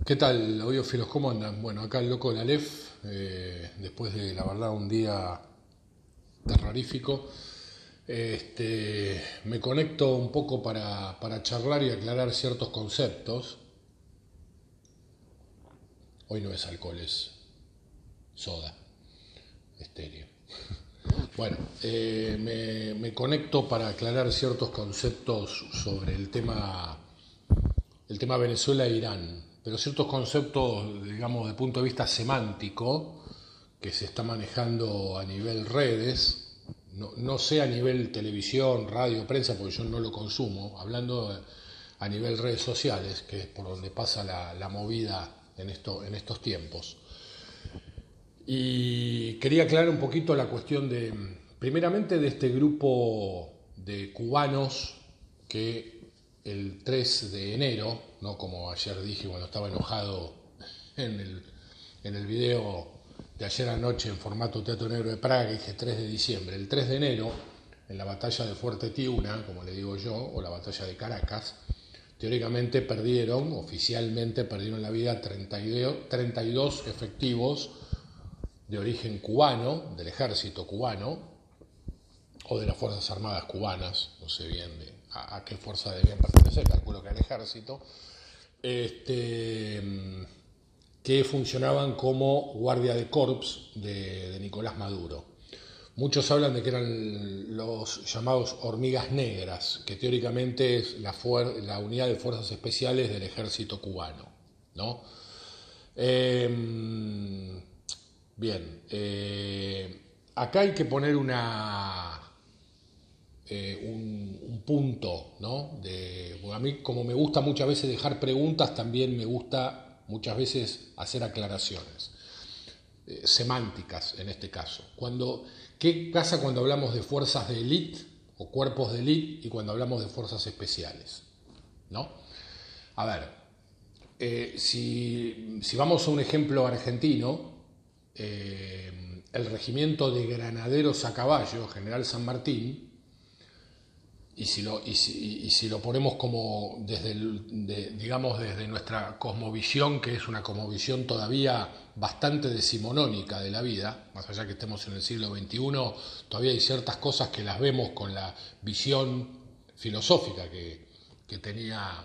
¿Qué tal, audiófilos? ¿Cómo andan? Bueno, acá el loco de la Aleph, después de la verdad un día terrorífico, me conecto un poco para charlar y aclarar ciertos conceptos. Hoy no es alcohol, es soda, estéreo. Bueno, me conecto para aclarar ciertos conceptos sobre el tema Venezuela e Irán, pero ciertos conceptos, digamos, de punto de vista semántico, que se está manejando a nivel redes, no sé a nivel televisión, radio, prensa, porque yo no lo consumo, hablando a nivel redes sociales, que es por donde pasa la movida en estos tiempos. Y quería aclarar un poquito la cuestión primeramente, de este grupo de cubanos que el 3 de enero, no como ayer dije cuando estaba enojado en el video de ayer anoche en formato Teatro Negro de Praga, dije 3 de diciembre, el 3 de enero, en la batalla de Fuerte Tiuna, como le digo yo, o la batalla de Caracas, teóricamente oficialmente perdieron la vida 32 efectivos de origen cubano, del ejército cubano, o de las Fuerzas Armadas cubanas, no sé bien a qué fuerza debían pertenecer, calculo que al ejército, que funcionaban como guardia de corps de Nicolás Maduro. Muchos hablan de que eran los llamados hormigas negras, que teóricamente es la unidad de fuerzas especiales del ejército cubano, ¿no? Bien, acá hay que poner un punto, ¿no? A mí, como me gusta muchas veces dejar preguntas, también me gusta muchas veces hacer aclaraciones semánticas en este caso. ¿Qué pasa cuando hablamos de fuerzas de élite o cuerpos de élite y cuando hablamos de fuerzas especiales? ¿No? A ver, si vamos a un ejemplo argentino, el regimiento de granaderos a caballo, General San Martín, y si lo ponemos como desde nuestra cosmovisión, que es una cosmovisión todavía bastante decimonónica de la vida, más allá que estemos en el siglo XXI, todavía hay ciertas cosas que las vemos con la visión filosófica que tenía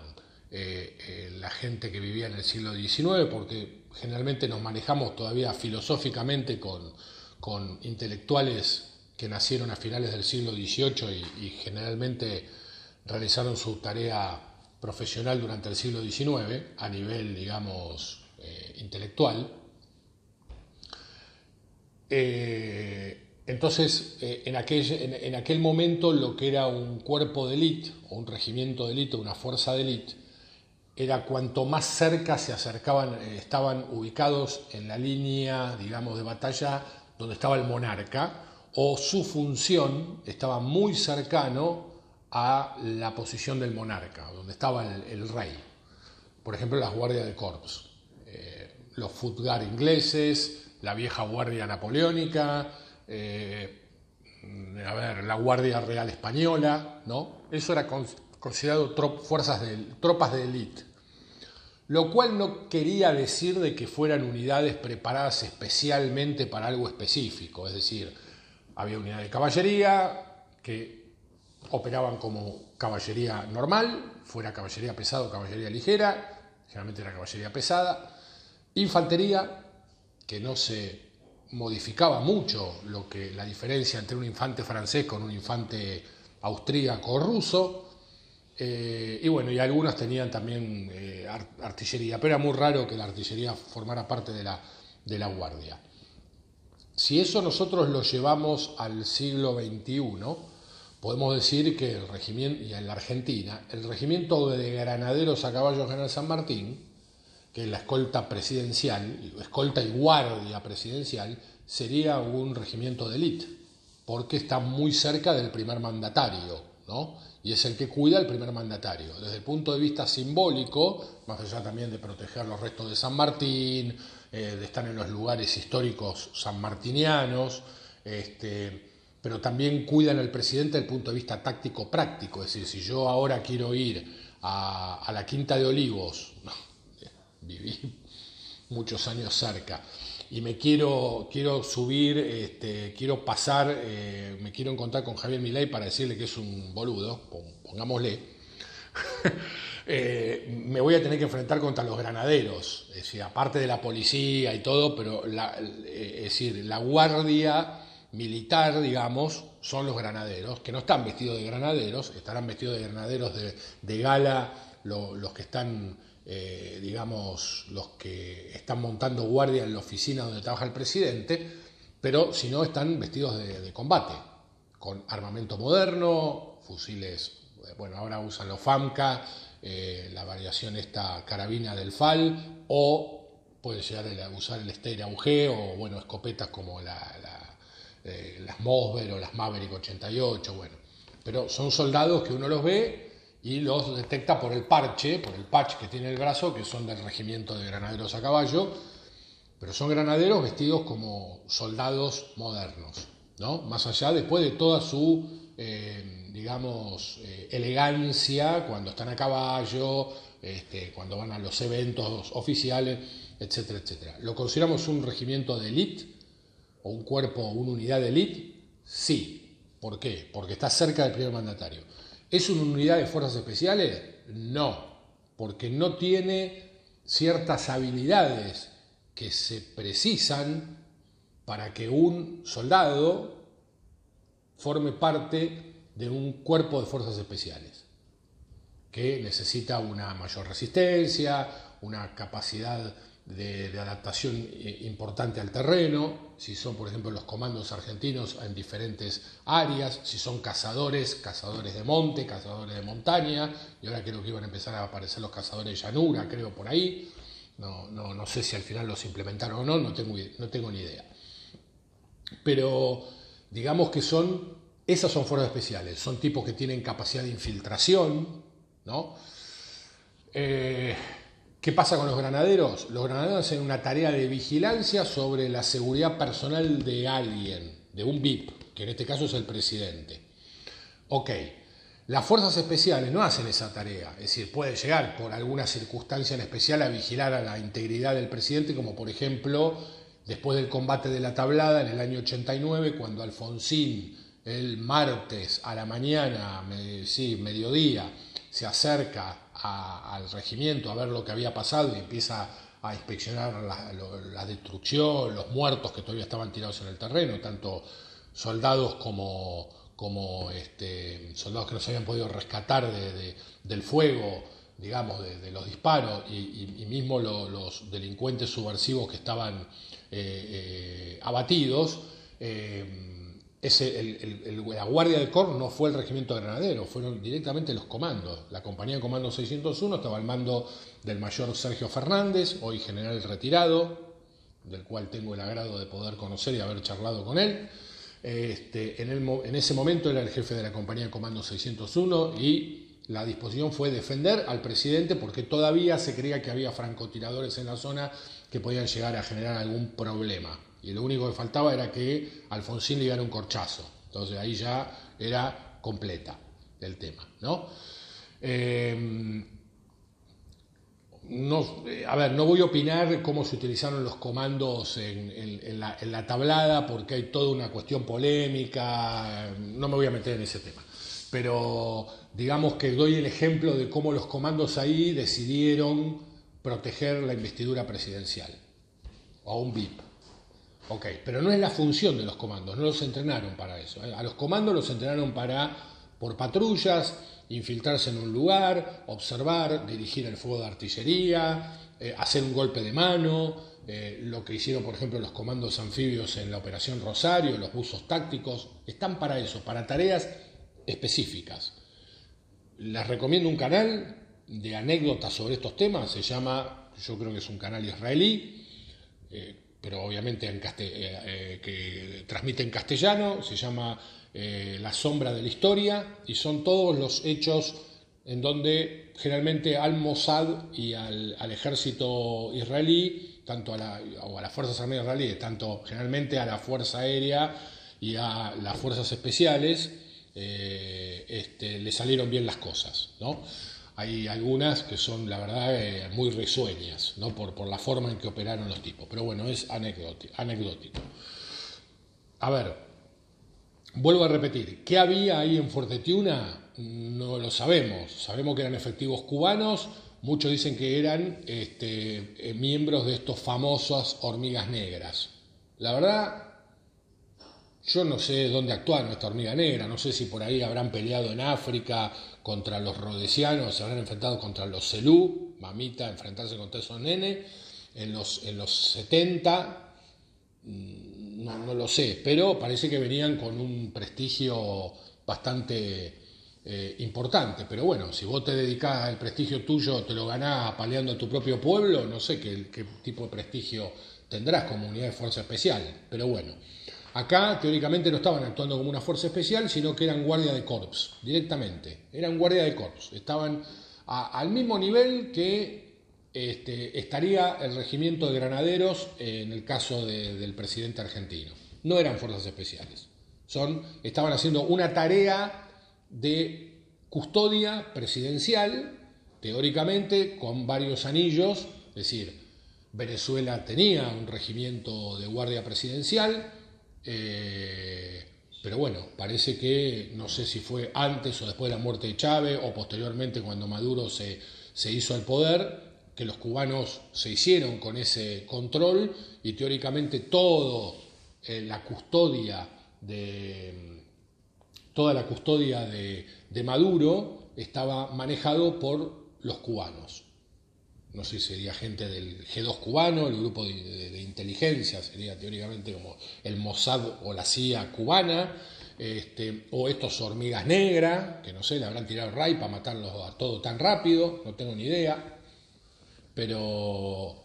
la gente que vivía en el siglo XIX, porque generalmente nos manejamos todavía filosóficamente con intelectuales que nacieron a finales del siglo XVIII y generalmente realizaron su tarea profesional durante el siglo XIX a nivel, digamos, intelectual. Entonces, en aquel momento, lo que era un cuerpo de élite, o un regimiento de élite, una fuerza de élite, era cuanto más cerca se acercaban, estaban ubicados en la línea, digamos, de batalla donde estaba el monarca, o su función estaba muy cercano a la posición del monarca, donde estaba el rey. Por ejemplo, las guardias de corps, los Futgar ingleses, la vieja guardia napoleónica, la Guardia Real Española, ¿no? Eso era considerado tropas de élite. Lo cual no quería decir de que fueran unidades preparadas especialmente para algo específico, es decir, había unidades de caballería que operaban como caballería normal, fuera caballería pesada o caballería ligera, generalmente era caballería pesada, infantería, que no se modificaba mucho la diferencia entre un infante francés con un infante austríaco o ruso, y bueno, y algunas tenían también artillería, pero era muy raro que la artillería formara parte de la guardia. Si eso nosotros lo llevamos al siglo XXI, podemos decir que el regimiento, y en la Argentina, el regimiento de granaderos a caballo General San Martín, que es la escolta presidencial, escolta y guardia presidencial, sería un regimiento de élite, porque está muy cerca del primer mandatario, ¿no? Y es el que cuida al primer mandatario. Desde el punto de vista simbólico, más allá también de proteger los restos de San Martín, de estar en los lugares históricos sanmartinianos, pero también cuidan al presidente desde el punto de vista táctico-práctico. Es decir, si yo ahora quiero ir a la Quinta de Olivos, viví muchos años cerca. Y me quiero subir, quiero pasar, me quiero encontrar con Javier Milei para decirle que es un boludo, pongámosle. Me voy a tener que enfrentar contra los granaderos, es decir, aparte de la policía y todo, pero es decir, la guardia militar, digamos, son los granaderos, que no están vestidos de granaderos, estarán vestidos de granaderos de gala, los que están, digamos, los que están montando guardia en la oficina donde trabaja el presidente, pero si no están vestidos de combate, con armamento moderno, fusiles, bueno, ahora usan los FAMCA, la variación esta carabina del FAL, o puede llegar a usar el Steyr AUG, o bueno, escopetas como las Mossberg o las Maverick 88, bueno, pero son soldados que uno los ve y los detecta por el patch que tiene el brazo, que son del regimiento de granaderos a caballo, pero son granaderos vestidos como soldados modernos, ¿no? Más allá, después de toda su, digamos, elegancia, cuando están a caballo, cuando van a los eventos oficiales, etcétera, etcétera. ¿Lo consideramos un regimiento de élite o un cuerpo, una unidad de élite? Sí. ¿Por qué? Porque está cerca del primer mandatario. ¿Es una unidad de fuerzas especiales? No, porque no tiene ciertas habilidades que se precisan para que un soldado forme parte de un cuerpo de fuerzas especiales, que necesita una mayor resistencia, una capacidad de adaptación importante al terreno, si son por ejemplo los comandos argentinos en diferentes áreas, si son cazadores de monte, cazadores de montaña, y ahora creo que iban a empezar a aparecer los cazadores de llanura, creo por ahí, no sé si al final los implementaron o no tengo ni idea. Pero digamos que esas son fuerzas especiales, son tipos que tienen capacidad de infiltración, ¿no? ¿Qué pasa con los granaderos? Los granaderos hacen una tarea de vigilancia sobre la seguridad personal de alguien, de un VIP, que en este caso es el presidente. Ok, las fuerzas especiales no hacen esa tarea, es decir, puede llegar por alguna circunstancia en especial a vigilar a la integridad del presidente, como por ejemplo después del combate de la Tablada en el año 89, cuando Alfonsín el martes a la mañana, mediodía, se acerca al regimiento a ver lo que había pasado y empieza a inspeccionar la destrucción, los muertos que todavía estaban tirados en el terreno, tanto soldados como soldados que no se habían podido rescatar del fuego, digamos, de los disparos, y mismo los delincuentes subversivos que estaban abatidos. La Guardia del Corps no fue el regimiento de granaderos, fueron directamente los comandos. La compañía de comando 601 estaba al mando del mayor Sergio Fernández, hoy general retirado, del cual tengo el agrado de poder conocer y haber charlado con él. En ese momento era el jefe de la compañía de comando 601 y la disposición fue defender al presidente porque todavía se creía que había francotiradores en la zona que podían llegar a generar algún problema. Y lo único que faltaba era que Alfonsín le diera un corchazo. Entonces ahí ya era completa el tema, ¿no? No voy a opinar cómo se utilizaron los comandos en la Tablada, porque hay toda una cuestión polémica, no me voy a meter en ese tema. Pero digamos que doy el ejemplo de cómo los comandos ahí decidieron proteger la investidura presidencial, o a un VIP. Ok, pero no es la función de los comandos, no los entrenaron para eso. A los comandos los entrenaron por patrullas, infiltrarse en un lugar, observar, dirigir el fuego de artillería, hacer un golpe de mano, lo que hicieron por ejemplo los comandos anfibios en la Operación Rosario, los buzos tácticos, están para eso, para tareas específicas. Les recomiendo un canal de anécdotas sobre estos temas, se llama, yo creo que es un canal israelí, pero obviamente que transmite en castellano, se llama La Sombra de la Historia, y son todos los hechos en donde generalmente al Mossad y al ejército israelí, tanto o a las fuerzas armadas israelíes, tanto generalmente a la Fuerza Aérea y a las fuerzas especiales, le salieron bien las cosas, ¿no? hay algunas que son, la verdad, muy risueñas, ¿no? Por la forma en que operaron los tipos. Pero bueno, es anecdótico. A ver, vuelvo a repetir, ¿qué había ahí en Fuerte Tiuna? No lo sabemos. Sabemos que eran efectivos cubanos. Muchos dicen que eran miembros de estos famosos hormigas negras. La verdad, yo no sé dónde actuaron esta hormiga negra, no sé si por ahí habrán peleado en África contra los rodesianos, se habrán enfrentado contra los Zelú, mamita, enfrentarse contra esos nenes, en los 70, no lo sé, pero parece que venían con un prestigio bastante importante. Pero bueno, si vos te dedicás al prestigio tuyo, te lo ganás paleando a tu propio pueblo, no sé qué tipo de prestigio tendrás como unidad de fuerza especial, pero bueno. Acá, teóricamente, no estaban actuando como una fuerza especial, sino que eran guardia de corps, directamente. Eran guardia de corps. Estaban al mismo nivel que estaría el regimiento de granaderos en el caso del presidente argentino. No eran fuerzas especiales. Estaban haciendo una tarea de custodia presidencial, teóricamente, con varios anillos. Es decir, Venezuela tenía un regimiento de guardia presidencial, pero bueno, parece que no sé si fue antes o después de la muerte de Chávez o posteriormente cuando Maduro se hizo al poder, que los cubanos se hicieron con ese control y teóricamente toda la custodia de Maduro estaba manejado por los cubanos. No sé si sería gente del G2 cubano, el grupo de inteligencia, sería teóricamente como el Mossad o la CIA cubana, o estos hormigas negras, que no sé, le habrán tirado ray para matarlos a todos tan rápido, no tengo ni idea, pero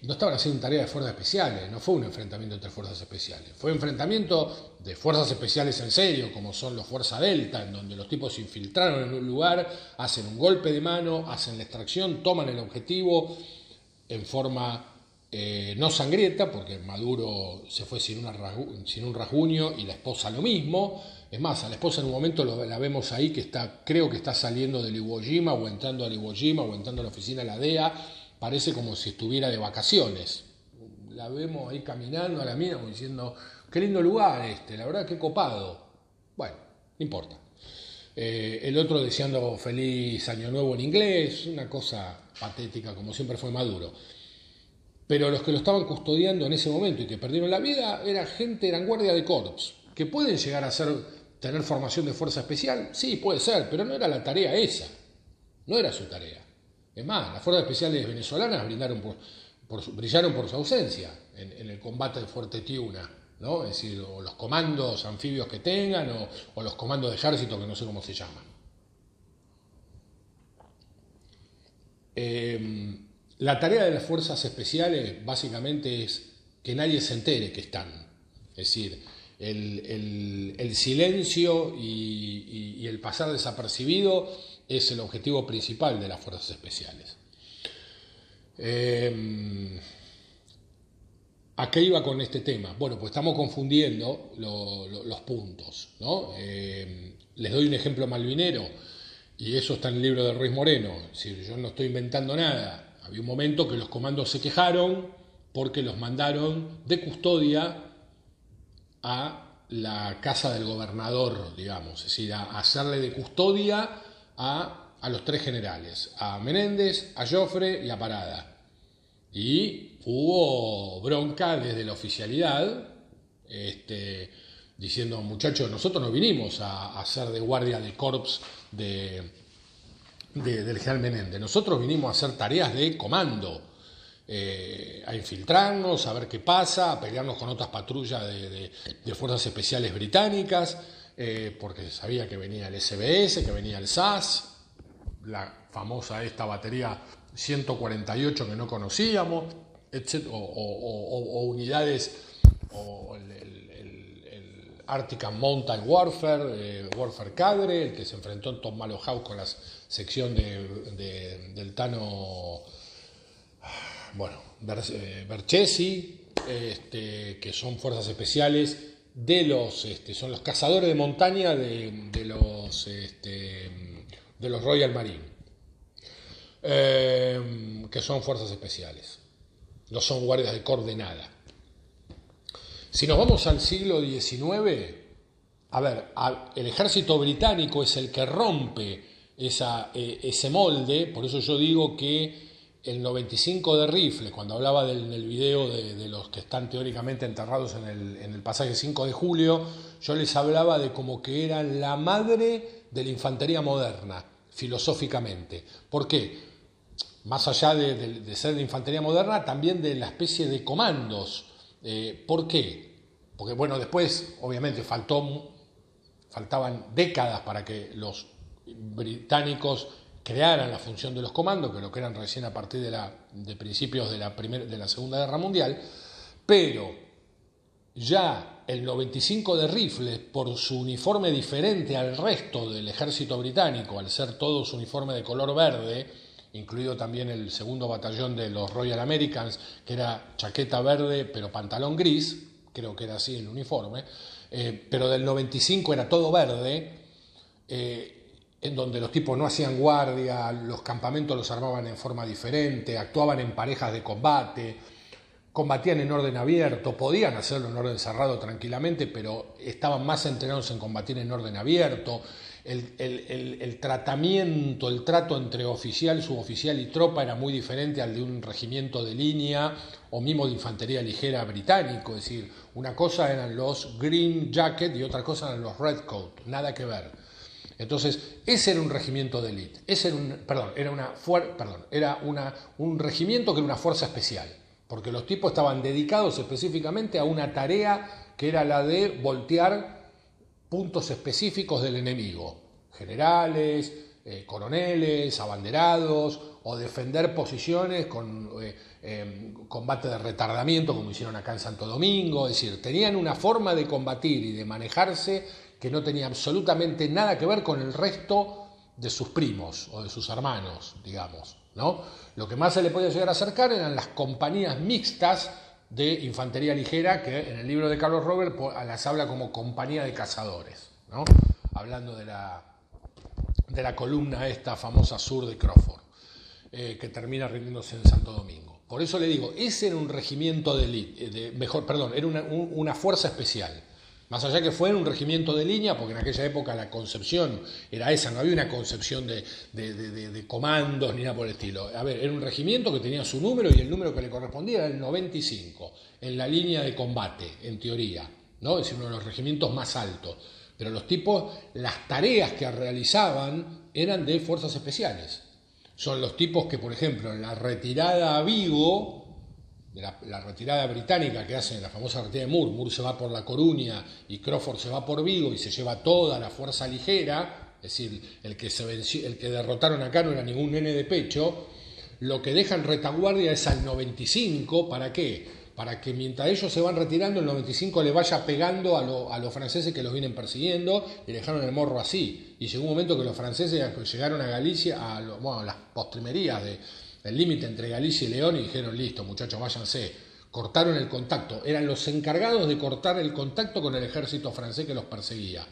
no estaban haciendo tarea de fuerzas especiales, no fue un enfrentamiento entre fuerzas especiales, fue un enfrentamiento de fuerzas especiales en serio, como son los Fuerza Delta, en donde los tipos se infiltraron en un lugar, hacen un golpe de mano, hacen la extracción, toman el objetivo en forma no sangrienta, porque Maduro se fue sin un rasguño y la esposa lo mismo. Es más, a la esposa en un momento la vemos ahí que creo que está saliendo del Iwo Jima o entrando al Iwo Jima o entrando a la oficina de la DEA, parece como si estuviera de vacaciones. La vemos ahí caminando a la mina como diciendo, qué lindo lugar la verdad qué copado. Bueno, no importa. El otro deseando feliz año nuevo en inglés, una cosa patética como siempre fue Maduro. Pero los que lo estaban custodiando en ese momento y que perdieron la vida eran guardia de corps, que pueden llegar a tener formación de fuerza especial, sí, puede ser, pero no era la tarea esa, no era su tarea. Es más, las fuerzas especiales venezolanas brillaron por su ausencia en el combate de Fuerte Tiuna, ¿no? Es decir, o los comandos anfibios que tengan, o los comandos de ejército, que no sé cómo se llaman. La tarea de las fuerzas especiales básicamente es que nadie se entere que están. Es decir, el silencio y el pasar desapercibido es el objetivo principal de las fuerzas especiales. ¿A qué iba con este tema? Bueno, pues estamos confundiendo los puntos, ¿no? Les doy un ejemplo malvinero, y eso está en el libro de Ruiz Moreno. Es decir, yo no estoy inventando nada. Había un momento que los comandos se quejaron porque los mandaron de custodia a la casa del gobernador, digamos, es decir, a hacerle de custodia a los tres generales, a Menéndez, a Joffre y a Parada. Y hubo bronca desde la oficialidad, diciendo, muchachos, nosotros no vinimos a hacer de guardia de corps del general Menéndez, nosotros vinimos a hacer tareas de comando, a infiltrarnos, a ver qué pasa, a pelearnos con otras patrullas de fuerzas especiales británicas, porque se sabía que venía el SBS, que venía el SAS, la famosa esta batería 148 que no conocíamos, etc., o unidades, o el Arctic and Mountain Warfare, Warfare Cadre, el que se enfrentó en Tom House con la sección del Tano, Berchesi, que son fuerzas especiales son los cazadores de montaña de los Royal Marine. que son fuerzas especiales, no son guardias de corps de nada. Si nos vamos al siglo XIX, a ver, el ejército británico es el que rompe ese molde, por eso yo digo que el 95 de rifles, cuando hablaba en el video de los que están teóricamente enterrados en el pasaje 5 de julio, yo les hablaba de como que eran la madre de la infantería moderna, filosóficamente. ¿Por qué? Más allá de ser de infantería moderna, también de la especie de comandos. ¿Por qué? Porque, bueno, después, obviamente, faltaban décadas para que los británicos crearan la función de los comandos, que lo crean recién a partir de principios de la Segunda Guerra Mundial, pero ya el 95 de rifles, por su uniforme diferente al resto del ejército británico, al ser todo su uniforme de color verde, incluido también el segundo batallón de los Royal Americans, que era chaqueta verde pero pantalón gris, creo que era así el uniforme, pero del 95 era todo verde, en donde los tipos no hacían guardia, los campamentos los armaban en forma diferente, actuaban en parejas de combate, combatían en orden abierto, podían hacerlo en orden cerrado tranquilamente, pero estaban más entrenados en combatir en orden abierto. El tratamiento, el trato entre oficial, suboficial y tropa era muy diferente al de un regimiento de línea o mismo de infantería ligera británico, es decir, una cosa eran los Green Jacket y otra cosa eran los Red Coat, nada que ver. Entonces, ese era un regimiento de élite, era un regimiento que era una fuerza especial, porque los tipos estaban dedicados específicamente a una tarea que era la de voltear puntos específicos del enemigo, generales, coroneles, abanderados, o defender posiciones con combate de retardamiento, como hicieron acá en Santo Domingo. Es decir, tenían una forma de combatir y de manejarse que no tenía absolutamente nada que ver con el resto de sus primos o de sus hermanos, digamos, ¿no? Lo que más se le podía llegar a acercar eran las compañías mixtas de infantería ligera, que en el libro de Carlos Robert las habla como compañía de cazadores, ¿no? Hablando de la columna esta famosa sur de Crawford, que termina rindiéndose en Santo Domingo. Por eso le digo, ese era un regimiento de élite, era una fuerza especial. Más allá que fuera un regimiento de línea, porque en aquella época la concepción era esa, no había una concepción de comandos ni nada por el estilo. A ver, era un regimiento que tenía su número y el número que le correspondía era el 95, en la línea de combate, en teoría, ¿no? Es decir, uno de los regimientos más altos. Pero los tipos, las tareas que realizaban eran de fuerzas especiales. Son los tipos que, por ejemplo, en la retirada a Vigo, la retirada británica que hacen, la famosa retirada de Moore se va por La Coruña y Crawford se va por Vigo y se lleva toda la fuerza ligera, es decir, el que derrotaron acá no era ningún nene de pecho. Lo que dejan retaguardia es al 95, ¿para qué? Para que mientras ellos se van retirando, el 95 le vaya pegando a los franceses que los vienen persiguiendo, y dejaron el morro así. Y llegó un momento que los franceses llegaron a Galicia, a las postrimerías del límite entre Galicia y León, y dijeron, listo muchachos, váyanse. Cortaron el contacto, eran los encargados de cortar el contacto con el ejército francés que los perseguía.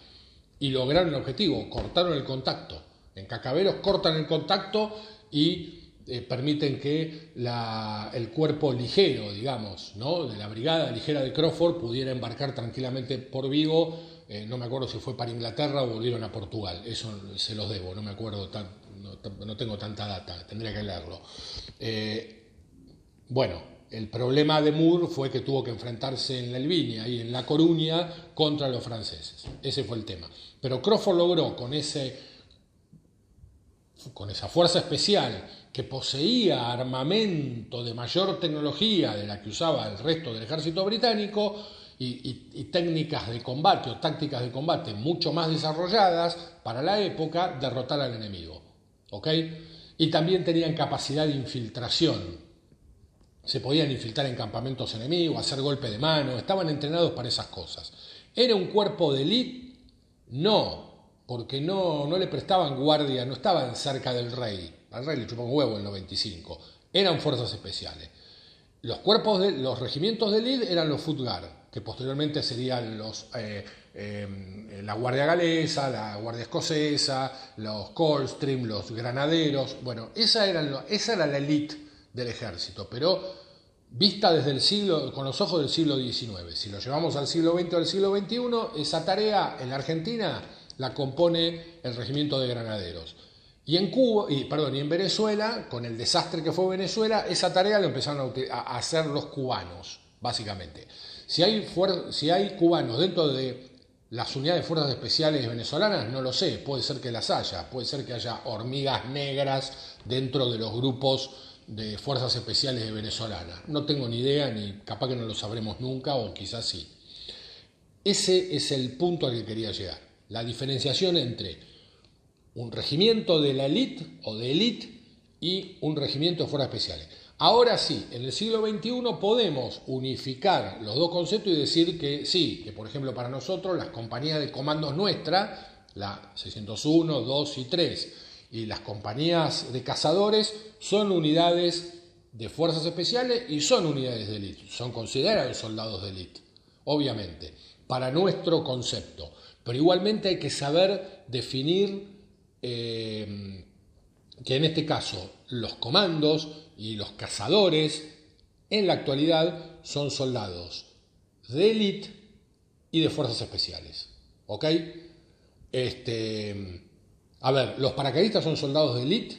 Y lograron el objetivo, cortaron el contacto. En Cacabelos cortan el contacto y permiten que el cuerpo ligero, digamos, ¿no?, de la brigada ligera de Crawford pudiera embarcar tranquilamente por Vigo. No me acuerdo si fue para Inglaterra o volvieron a Portugal, eso se los debo, no me acuerdo, no tengo tanta data, tendría que leerlo. Bueno, el problema de Moore fue que tuvo que enfrentarse en la Elviña y en La Coruña contra los franceses, ese fue el tema. Pero Crawford logró con esa fuerza especial que poseía armamento de mayor tecnología de la que usaba el resto del ejército británico y técnicas de combate o tácticas de combate mucho más desarrolladas para la época, derrotar al enemigo, ¿ok? Y también tenían capacidad de infiltración. Se podían infiltrar en campamentos enemigos, hacer golpe de mano, estaban entrenados para esas cosas. ¿Era un cuerpo de élite? No, porque no le prestaban guardia, no estaban cerca del rey. Al rey le chupó un huevo en el 95. Eran fuerzas especiales. Los regimientos de élite eran los Foot Guard, que posteriormente serían los la Guardia Galesa, la Guardia Escocesa, los Coldstream, los granaderos. Bueno, esa era la élite del ejército, pero vista desde el siglo, con los ojos del siglo XIX. Si lo llevamos al siglo XX o al siglo XXI, esa tarea en la Argentina la compone el regimiento de granaderos. Y en en Venezuela, con el desastre que fue Venezuela, esa tarea la empezaron a hacer los cubanos, básicamente. Si hay cubanos dentro de las unidades de fuerzas especiales venezolanas, no lo sé, puede ser que las haya, puede ser que haya hormigas negras dentro de los grupos de fuerzas especiales venezolanas. No tengo ni idea, ni capaz que no lo sabremos nunca, o quizás sí. Ese es el punto al que quería llegar. La diferenciación entre un regimiento de la élite o de élite y un regimiento de fuerzas especiales. Ahora sí, en el siglo XXI podemos unificar los dos conceptos y decir que sí, que por ejemplo para nosotros las compañías de comandos nuestras, la 601, 2 y 3, y las compañías de cazadores son unidades de fuerzas especiales y son unidades de élite, son considerados soldados de élite, obviamente, para nuestro concepto. Pero igualmente hay que saber definir que en este caso los comandos y los cazadores en la actualidad son soldados de élite y de fuerzas especiales. ¿Ok? A ver, ¿los paracaidistas son soldados de élite?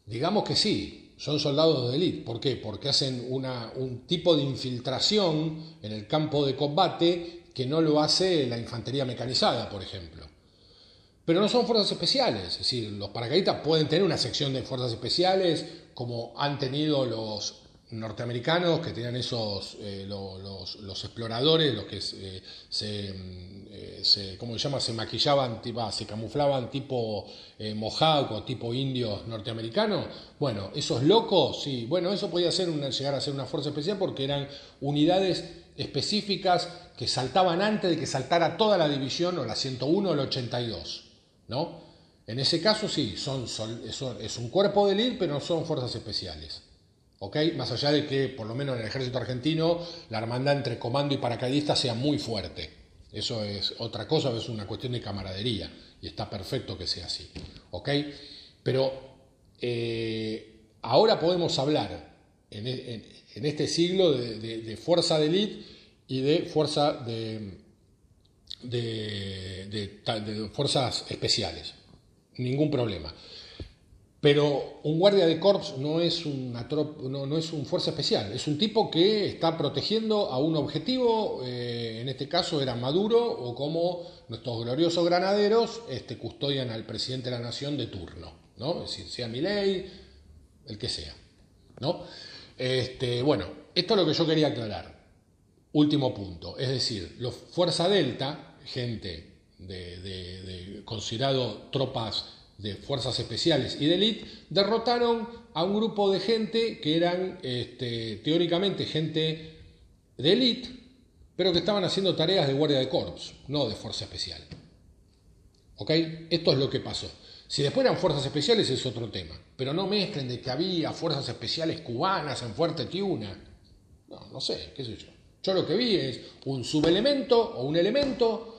Digamos que sí, son soldados de élite. ¿Por qué? Porque hacen un tipo de infiltración en el campo de combate que no lo hace la infantería mecanizada, por ejemplo. Pero no son fuerzas especiales, es decir, los paracaidistas pueden tener una sección de fuerzas especiales como han tenido los norteamericanos que tenían esos, los exploradores, los que ¿cómo se llama? Se maquillaban, se camuflaban tipo Mohawk o tipo indios norteamericanos. Bueno, esos locos, sí, bueno, eso podía llegar a ser una fuerza especial porque eran unidades específicas que saltaban antes de que saltara toda la división o la 101 o la 82. ¿No? En ese caso sí, es un cuerpo de élite, pero no son fuerzas especiales. ¿Ok? Más allá de que, por lo menos en el ejército argentino, la hermandad entre comando y paracaidistas sea muy fuerte. Eso es otra cosa, es una cuestión de camaradería. Y está perfecto que sea así. ¿Ok? Pero ahora podemos hablar, en este siglo, de fuerza de élite y de fuerza de fuerzas especiales, ningún problema. Pero un guardia de corps no es un fuerza especial, es un tipo que está protegiendo a un objetivo, en este caso era Maduro, o como nuestros gloriosos granaderos custodian al presidente de la nación de turno, ¿no? Es decir, sea Milei, el que sea, ¿no? Bueno, esto es lo que yo quería aclarar. Último punto, es decir, los Fuerza Delta, gente considerado tropas de fuerzas especiales y de élite, derrotaron a un grupo de gente que eran teóricamente gente de élite, pero que estaban haciendo tareas de guardia de corps, no de fuerza especial. ¿Ok? Esto es lo que pasó. Si después eran fuerzas especiales es otro tema, pero no mezclen de que había fuerzas especiales cubanas en Fuerte Tiuna. No sé, qué sé yo. Yo lo que vi es un subelemento o un elemento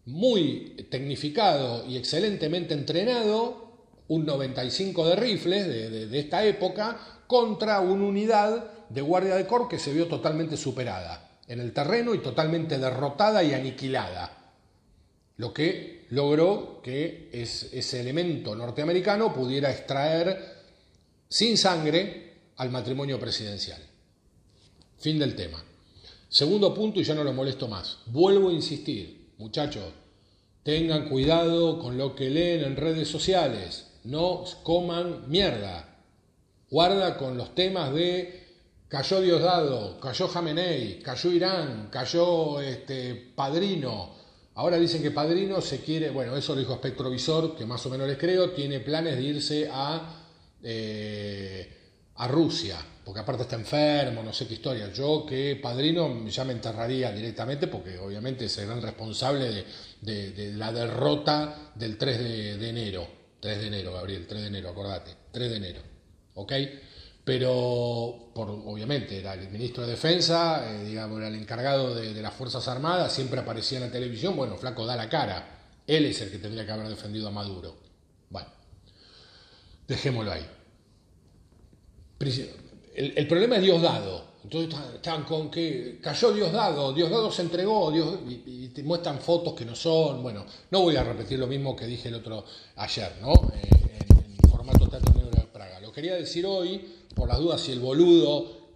muy tecnificado y excelentemente entrenado, un 95 de rifles de esta época, contra una unidad de guardia de corps que se vio totalmente superada en el terreno y totalmente derrotada y aniquilada. Lo que logró que ese elemento norteamericano pudiera extraer sin sangre al matrimonio presidencial. Fin del tema. Segundo punto, y ya no lo molesto más. Vuelvo a insistir, muchachos, tengan cuidado con lo que leen en redes sociales. No coman mierda. Guarda con los temas de cayó Diosdado, cayó Jamenei, cayó Irán, cayó Padrino. Ahora dicen que Padrino se quiere, bueno, eso lo dijo Espectrovisor, que más o menos les creo, tiene planes de irse a Rusia, porque aparte está enfermo, no sé qué historia. Yo que Padrino ya me enterraría directamente, porque obviamente es el gran responsable de la derrota del 3 de enero. 3 de enero, Gabriel, 3 de enero, acordate, 3 de enero. ¿Ok? pero obviamente era el ministro de Defensa, digamos, era el encargado de las Fuerzas Armadas, siempre aparecía en la televisión, bueno, flaco, da la cara, él es el que tendría que haber defendido a Maduro. Bueno, dejémoslo ahí. El problema es Diosdado. Entonces están con que cayó Diosdado se entregó, y te muestran fotos que no son. Bueno, no voy a repetir lo mismo que dije el otro ayer, ¿no? En formato Teatro Negro de Praga. Lo quería decir hoy, por las dudas, si el boludo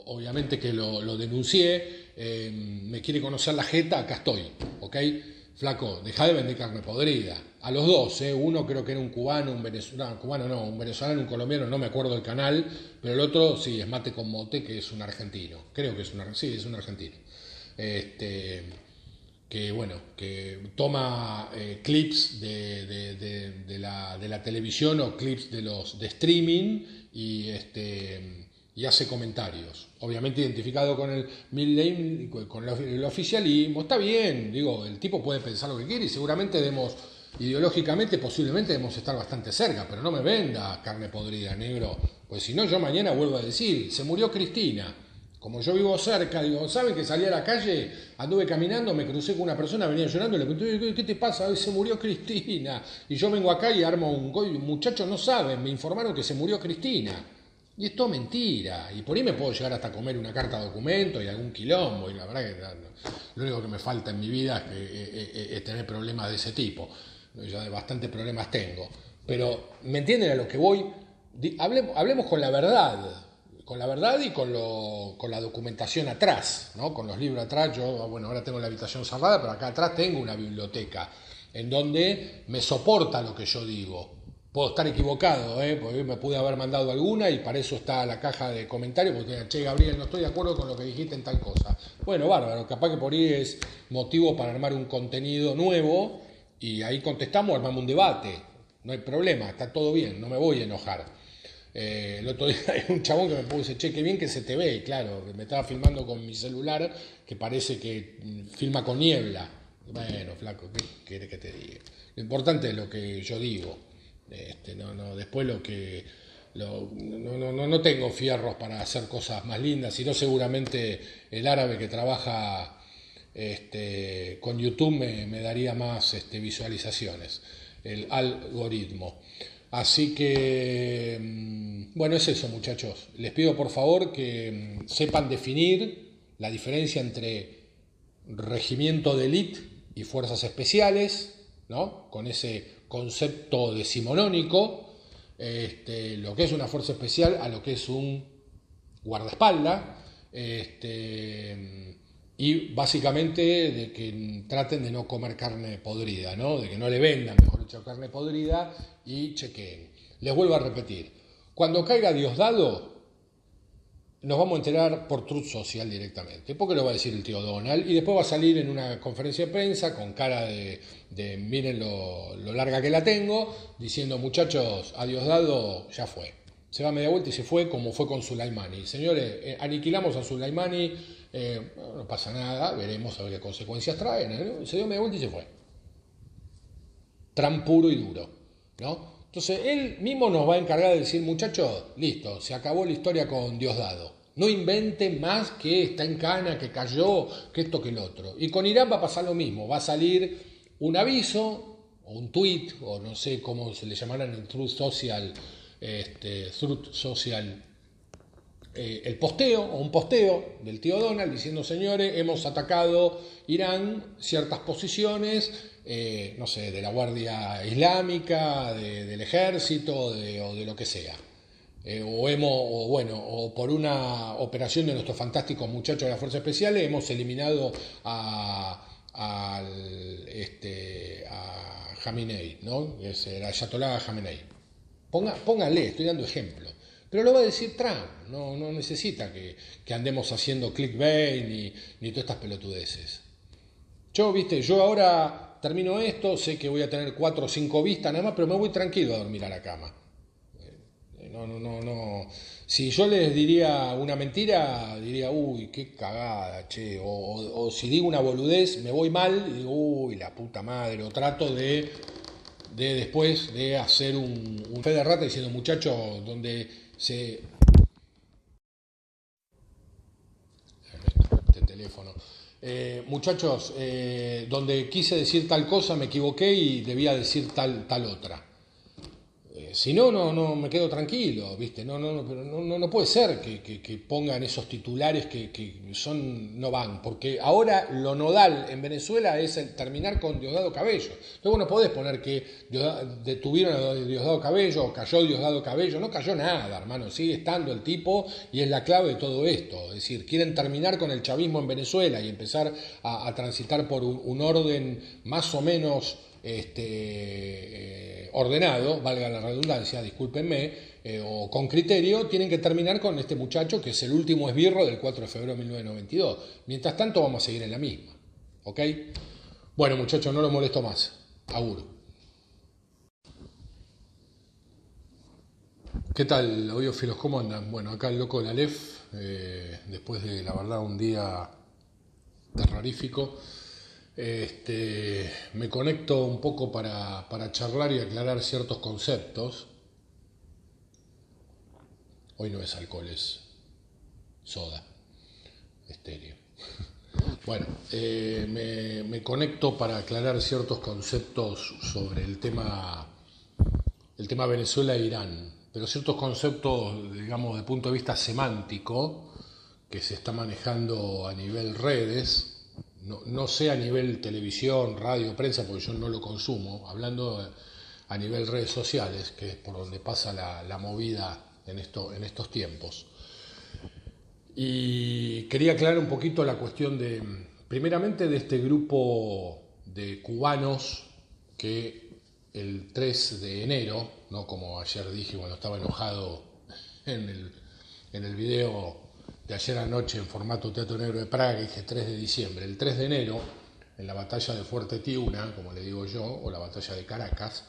obviamente que lo denuncié, me quiere conocer la jeta, acá estoy, ¿ok? Flaco, dejá de vender carne podrida. A los dos, uno creo que era un cubano, un venezolano, un venezolano, un colombiano, no me acuerdo el canal, pero el otro sí, es Mate con Mote, que es un argentino. Creo que es un argentino. Que bueno, que toma clips de la televisión o clips de streaming y hace comentarios, obviamente identificado con el midlane, con el oficialismo. Está bien, digo, el tipo puede pensar lo que quiere y seguramente ideológicamente posiblemente debemos estar bastante cerca, pero no me venda carne podrida, negro, pues si no yo mañana vuelvo a decir, se murió Cristina. Como yo vivo cerca, digo, ¿saben que salí a la calle, anduve caminando, me crucé con una persona, venía llorando, le pregunté, ¿qué te pasa? Hoy se murió Cristina. Y yo vengo acá y armo un muchachos no saben, me informaron que se murió Cristina. Y es todo mentira. Y por ahí me puedo llegar hasta comer una carta de documento y algún quilombo. Y la verdad que lo único que me falta en mi vida es tener problemas de ese tipo. Ya bastantes problemas tengo. Pero, ¿me entienden a lo que voy? Hablemos con la verdad. Con la verdad y con la documentación atrás, ¿no? Con los libros atrás. Yo, bueno, ahora tengo la habitación cerrada, pero acá atrás tengo una biblioteca en donde me soporta lo que yo digo. Puedo estar equivocado, porque me pude haber mandado alguna y para eso está la caja de comentarios, porque, che, Gabriel, no estoy de acuerdo con lo que dijiste en tal cosa. Bueno, bárbaro, capaz que por ahí es motivo para armar un contenido nuevo y ahí contestamos, armamos un debate. No hay problema, está todo bien, no me voy a enojar. El otro día hay un chabón que me puso, che, qué bien que se te ve, y claro, me estaba filmando con mi celular, que parece que filma con niebla. Bueno, flaco, ¿qué querés que te diga? Lo importante es lo que yo digo. Después no tengo fierros para hacer cosas más lindas, sino seguramente el árabe que trabaja con YouTube me daría más visualizaciones, el algoritmo. Así que, bueno, es eso, muchachos. Les pido por favor que sepan definir la diferencia entre regimiento de élite y fuerzas especiales, ¿no? Con ese concepto decimonónico, lo que es una fuerza especial a lo que es un guardaespaldas, y básicamente de que traten de no comer carne podrida, ¿no? De que no le vendan, mejor dicho, carne podrida y chequeen. Les vuelvo a repetir, cuando caiga Diosdado, nos vamos a enterar por Truth Social directamente, porque lo va a decir el tío Donald, y después va a salir en una conferencia de prensa con cara de miren lo larga que la tengo, diciendo, muchachos, a Diosdado ya fue. Se va a media vuelta y se fue como fue con Soleimani. Señores, aniquilamos a Soleimani, no pasa nada, veremos a ver qué consecuencias traen, ¿no? Se dio media vuelta y se fue. Trump puro y duro, ¿no? Entonces él mismo nos va a encargar de decir, muchachos, listo, se acabó la historia con Diosdado. No inventen más que está en cana, que cayó, que esto, que el otro. Y con Irán va a pasar lo mismo, va a salir un aviso, o un tweet, o no sé cómo se le llamará en el Truth Social, el posteo o un posteo del tío Donald diciendo, señores, hemos atacado Irán, ciertas posiciones, no sé, de la Guardia Islámica, del Ejército o de lo que sea. O por una operación de nuestros fantásticos muchachos de las Fuerzas Especiales hemos eliminado a Khamenei, ¿no? Es el Ayatollah Khamenei. Pónganle, estoy dando ejemplo. Pero lo va a decir Trump, no necesita que andemos haciendo clickbait ni todas estas pelotudeces. Yo ahora termino esto, sé que voy a tener 4 o 5 vistas nada más, pero me voy tranquilo a dormir a la cama. No. Si yo les diría una mentira, diría, uy, qué cagada, che. O si digo una boludez, me voy mal y digo, uy, la puta madre. O trato de de después de hacer un fe de rata diciendo, muchachos, donde se... Este teléfono. Muchachos, donde quise decir tal cosa me equivoqué y debía decir tal otra. Si no, no me quedo tranquilo, ¿viste? No puede ser que pongan esos titulares que no van, porque ahora lo nodal en Venezuela es el terminar con Diosdado Cabello. Luego no podés poner que detuvieron a Diosdado Cabello o cayó Diosdado Cabello, no cayó nada, hermano, sigue estando el tipo y es la clave de todo esto. Es decir, quieren terminar con el chavismo en Venezuela y empezar a transitar por un orden más o menos ordenado, valga la redundancia, discúlpenme, o con criterio, tienen que terminar con este muchacho que es el último esbirro del 4 de febrero de 1992. Mientras tanto vamos a seguir en la misma. ¿Ok? Bueno, muchachos, no los molesto más. Agur. ¿Qué tal, audiófilos? ¿Cómo andan? Bueno, acá el loco de la Aleph, después de, la verdad, un día terrorífico. Me conecto un poco para charlar y aclarar ciertos conceptos. Hoy no es alcohol, es soda, estéreo. Bueno, me conecto para aclarar ciertos conceptos sobre el tema Venezuela e Irán, pero ciertos conceptos, digamos, de punto de vista semántico, que se está manejando a nivel redes. No sé a nivel televisión, radio, prensa, porque yo no lo consumo, hablando a nivel redes sociales, que es por donde pasa la movida en estos tiempos. Y quería aclarar un poquito la cuestión primeramente de este grupo de cubanos que el 3 de enero, no como ayer dije cuando estaba enojado en el video de ayer anoche en formato Teatro Negro de Praga, que dije 3 de diciembre. El 3 de enero, en la batalla de Fuerte Tiuna, como le digo yo, o la batalla de Caracas,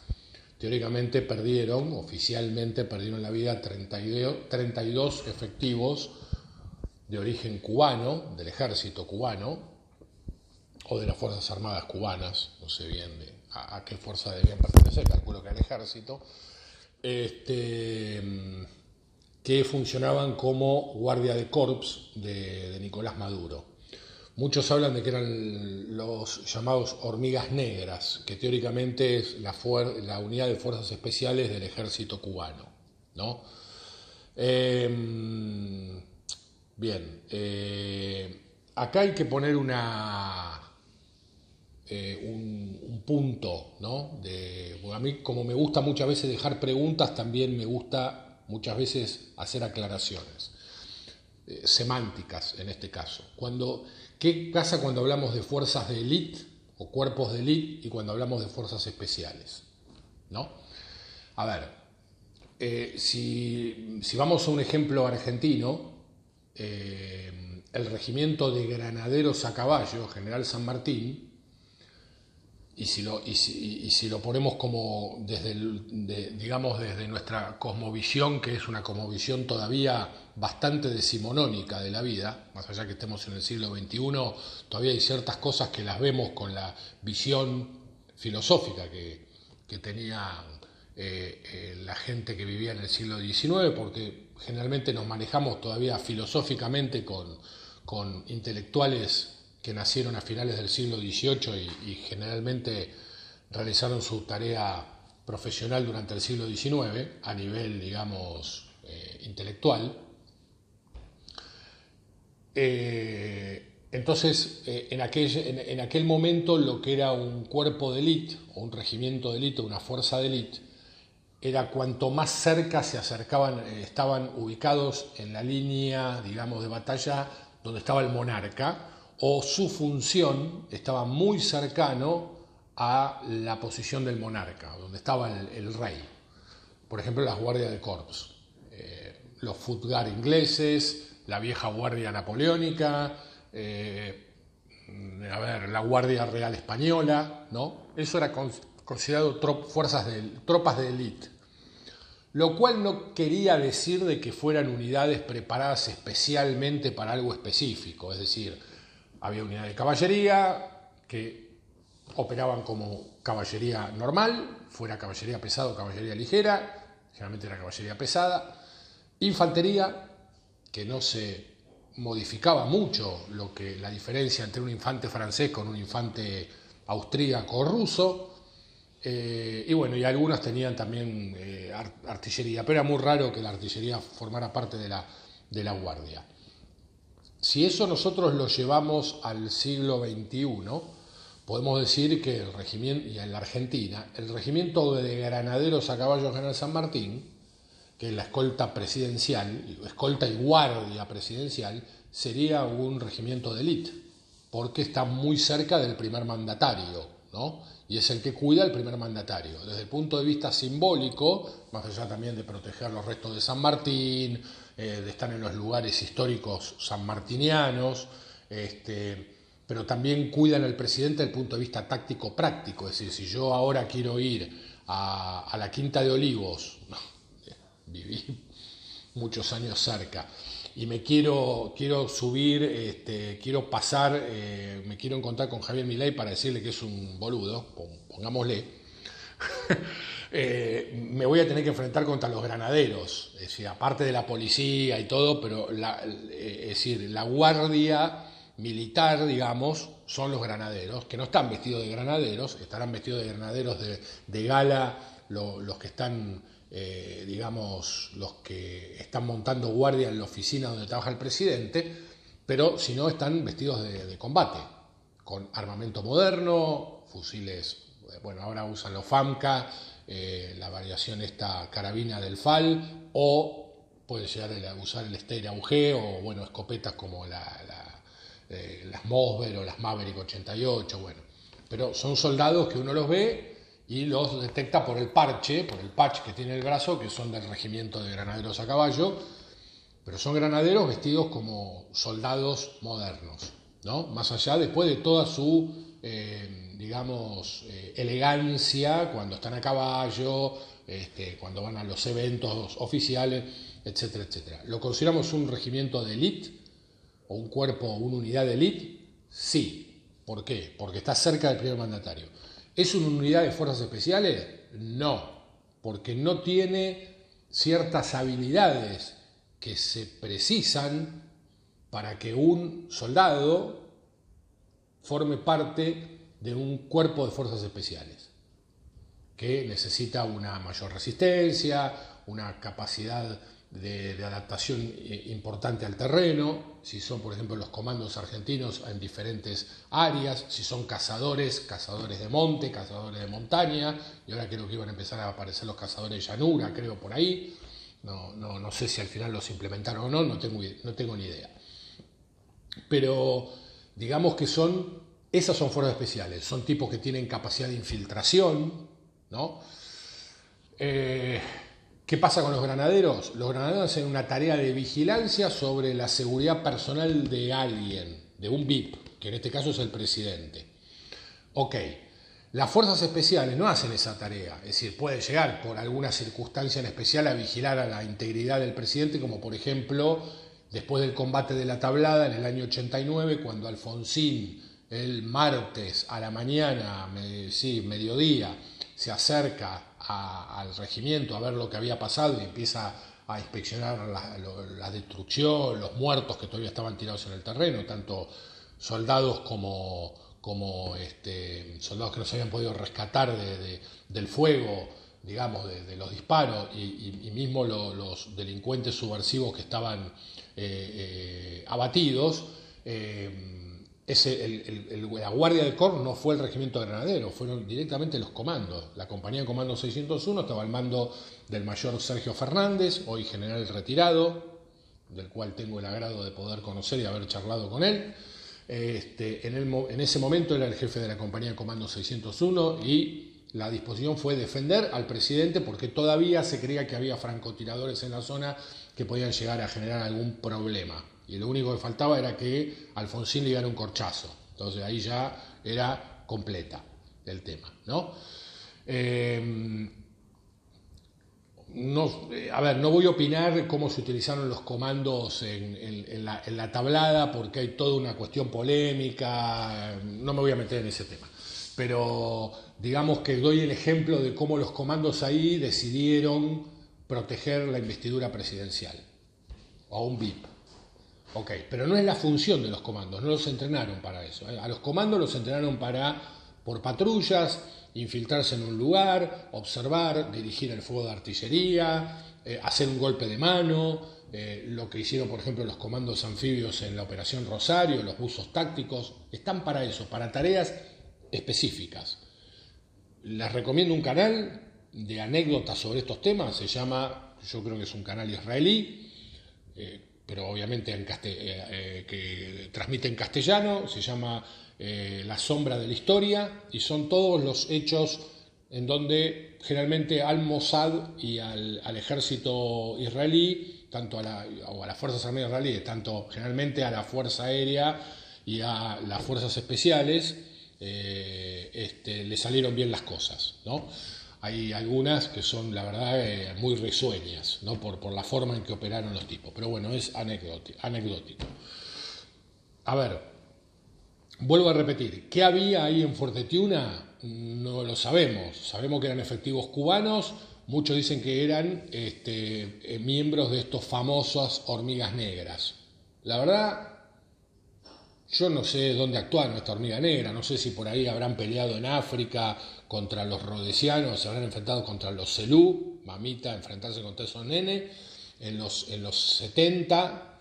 teóricamente oficialmente perdieron la vida 32 efectivos de origen cubano, del ejército cubano, o de las Fuerzas Armadas cubanas, no sé bien a qué fuerza debían pertenecer, calculo que al ejército, que funcionaban como guardia de corps de Nicolás Maduro. Muchos hablan de que eran los llamados hormigas negras, que teóricamente es la unidad de fuerzas especiales del ejército cubano, ¿no? Bien, acá hay que poner un punto, ¿no? A mí, como me gusta muchas veces dejar preguntas, también me gusta muchas veces hacer aclaraciones semánticas en este caso. ¿Qué pasa cuando hablamos de fuerzas de élite o cuerpos de élite y cuando hablamos de fuerzas especiales? ¿No? A ver, si vamos a un ejemplo argentino, el regimiento de granaderos a caballo, General San Martín, y si lo ponemos como desde nuestra cosmovisión, que es una cosmovisión todavía bastante decimonónica de la vida, más allá que estemos en el siglo XXI, todavía hay ciertas cosas que las vemos con la visión filosófica que tenía la gente que vivía en el siglo XIX, porque generalmente nos manejamos todavía filosóficamente con intelectuales que nacieron a finales del siglo XVIII y generalmente realizaron su tarea profesional durante el siglo XIX a nivel, digamos, intelectual. Entonces, en aquel momento lo que era un cuerpo de élite o un regimiento de élite, una fuerza de élite, era cuanto más cerca se acercaban, estaban ubicados en la línea, digamos, de batalla donde estaba el monarca, o su función estaba muy cercano a la posición del monarca, donde estaba el rey. Por ejemplo, las guardias de corps, los Futgar ingleses, la vieja guardia napoleónica, la Guardia Real Española, ¿no? Eso era considerado tropas de élite. Lo cual no quería decir de que fueran unidades preparadas especialmente para algo específico, es decir, había unidades de caballería que operaban como caballería normal, fuera caballería pesada o caballería ligera, generalmente era caballería pesada, infantería, que no se modificaba mucho la diferencia entre un infante francés con un infante austríaco o ruso, y bueno, y algunas tenían también artillería, pero era muy raro que la artillería formara parte de la guardia. Si eso nosotros lo llevamos al siglo XXI, podemos decir que el regimiento, y en la Argentina, el regimiento de granaderos a caballo General San Martín, que es la escolta presidencial, escolta y guardia presidencial, sería un regimiento de élite, porque está muy cerca del primer mandatario, ¿no? Y es el que cuida al primer mandatario. Desde el punto de vista simbólico, más allá también de proteger los restos de San Martín, de estar en los lugares históricos sanmartinianos, pero también cuidan al presidente desde el punto de vista táctico-práctico. Es decir, si yo ahora quiero ir a la Quinta de Olivos, viví muchos años cerca, y me quiero subir, quiero pasar, me quiero encontrar con Javier Milei para decirle que es un boludo, pongámosle, me voy a tener que enfrentar contra los granaderos, es decir, aparte de la policía y todo, pero es decir, la guardia militar, digamos, son los granaderos, que no están vestidos de granaderos, estarán vestidos de granaderos de gala, los que están, digamos, los que están montando guardia en la oficina donde trabaja el presidente, pero si no están vestidos de combate, con armamento moderno, fusiles, bueno, ahora usan los FAMCA, la variación esta carabina del FAL, o puede llegar a usar el Steyr AUG, o bueno, escopetas como las Mossberg o las Maverick 88, bueno, pero son soldados que uno los ve y los detecta por el patch que tiene el brazo, que son del regimiento de granaderos a caballo, pero son granaderos vestidos como soldados modernos, ¿no? Más allá, después de toda su, digamos, elegancia, cuando están a caballo, cuando van a los eventos oficiales, etcétera, etcétera. ¿Lo consideramos un regimiento de élite o un cuerpo, una unidad de élite? Sí. ¿Por qué? Porque está cerca del primer mandatario. ¿Es una unidad de fuerzas especiales? No, porque no tiene ciertas habilidades que se precisan para que un soldado forme parte de un cuerpo de fuerzas especiales, que necesita una mayor resistencia, una capacidad de adaptación importante al terreno, si son por ejemplo los comandos argentinos en diferentes áreas, si son cazadores de monte, cazadores de montaña, y ahora creo que iban a empezar a aparecer los cazadores de llanura, creo por ahí, no sé si al final los implementaron o no, no tengo ni idea. Pero digamos que esas son fuerzas especiales, son tipos que tienen capacidad de infiltración, ¿no? ¿Qué pasa con los granaderos? Los granaderos hacen una tarea de vigilancia sobre la seguridad personal de alguien, de un VIP, que en este caso es el presidente. Ok, las fuerzas especiales no hacen esa tarea, es decir, puede llegar por alguna circunstancia en especial a vigilar a la integridad del presidente, como por ejemplo, después del combate de la Tablada en el año 89, cuando Alfonsín, el martes a la mañana, mediodía, se acerca al regimiento a ver lo que había pasado y empieza a inspeccionar la destrucción, los muertos que todavía estaban tirados en el terreno, tanto soldados como soldados que no se habían podido rescatar del fuego, digamos, de los disparos, y mismo los delincuentes subversivos que estaban abatidos. La Guardia del Corps no fue el regimiento de granaderos, fueron directamente los comandos. La compañía de comando 601 estaba al mando del mayor Sergio Fernández, hoy general retirado, del cual tengo el agrado de poder conocer y haber charlado con él. En ese momento era el jefe de la compañía de comando 601 y la disposición fue defender al presidente porque todavía se creía que había francotiradores en la zona que podían llegar a generar algún problema. Y lo único que faltaba era que Alfonsín le diera un corchazo. Entonces ahí ya era completa el tema, ¿no? No voy a opinar cómo se utilizaron los comandos en la Tablada porque hay toda una cuestión polémica, no me voy a meter en ese tema. pero digamos que doy el ejemplo de cómo los comandos ahí decidieron proteger la investidura presidencial o un VIP. Ok, pero no es la función de los comandos, no los entrenaron para eso. A los comandos los entrenaron por patrullas, infiltrarse en un lugar, observar, dirigir el fuego de artillería, hacer un golpe de mano, lo que hicieron por ejemplo los comandos anfibios en la Operación Rosario, los buzos tácticos, están para eso, para tareas específicas. Les recomiendo un canal de anécdotas sobre estos temas, se llama, yo creo que es un canal israelí, pero obviamente que transmite en castellano, se llama La Sombra de la Historia, y son todos los hechos en donde generalmente al Mossad y al ejército israelí, tanto a las fuerzas armadas israelíes, tanto generalmente a la Fuerza Aérea y a las fuerzas especiales, le salieron bien las cosas, ¿no? Hay algunas que son, la verdad, muy risueñas, ¿no? por la forma en que operaron los tipos. Pero bueno, es anecdótico. A ver, vuelvo a repetir. ¿Qué había ahí en Fuerte Tiuna? No lo sabemos. Sabemos que eran efectivos cubanos. Muchos dicen que eran miembros de estos famosos hormigas negras. La verdad, yo no sé dónde actuaron esta hormiga negra, no sé si por ahí habrán peleado en África contra los rodesianos, se habrán enfrentado contra los Selú, mamita, enfrentarse contra esos nenes, en los 70,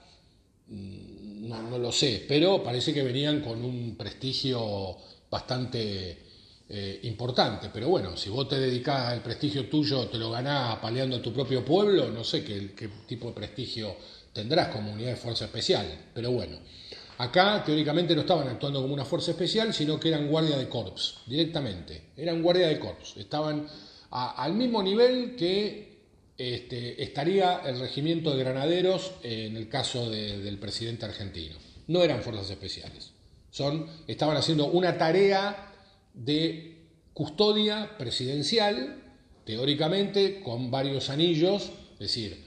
no lo sé, pero parece que venían con un prestigio bastante importante. Pero bueno, si vos te dedicás al prestigio tuyo, te lo ganás paleando a tu propio pueblo, no sé qué tipo de prestigio tendrás como unidad de fuerza especial, pero bueno. Acá teóricamente no estaban actuando como una fuerza especial, sino que eran guardia de corps, directamente. Eran guardia de corps. Estaban al mismo nivel que estaría el regimiento de granaderos en el caso del presidente argentino. No eran fuerzas especiales. Estaban haciendo una tarea de custodia presidencial, teóricamente, con varios anillos. Es decir,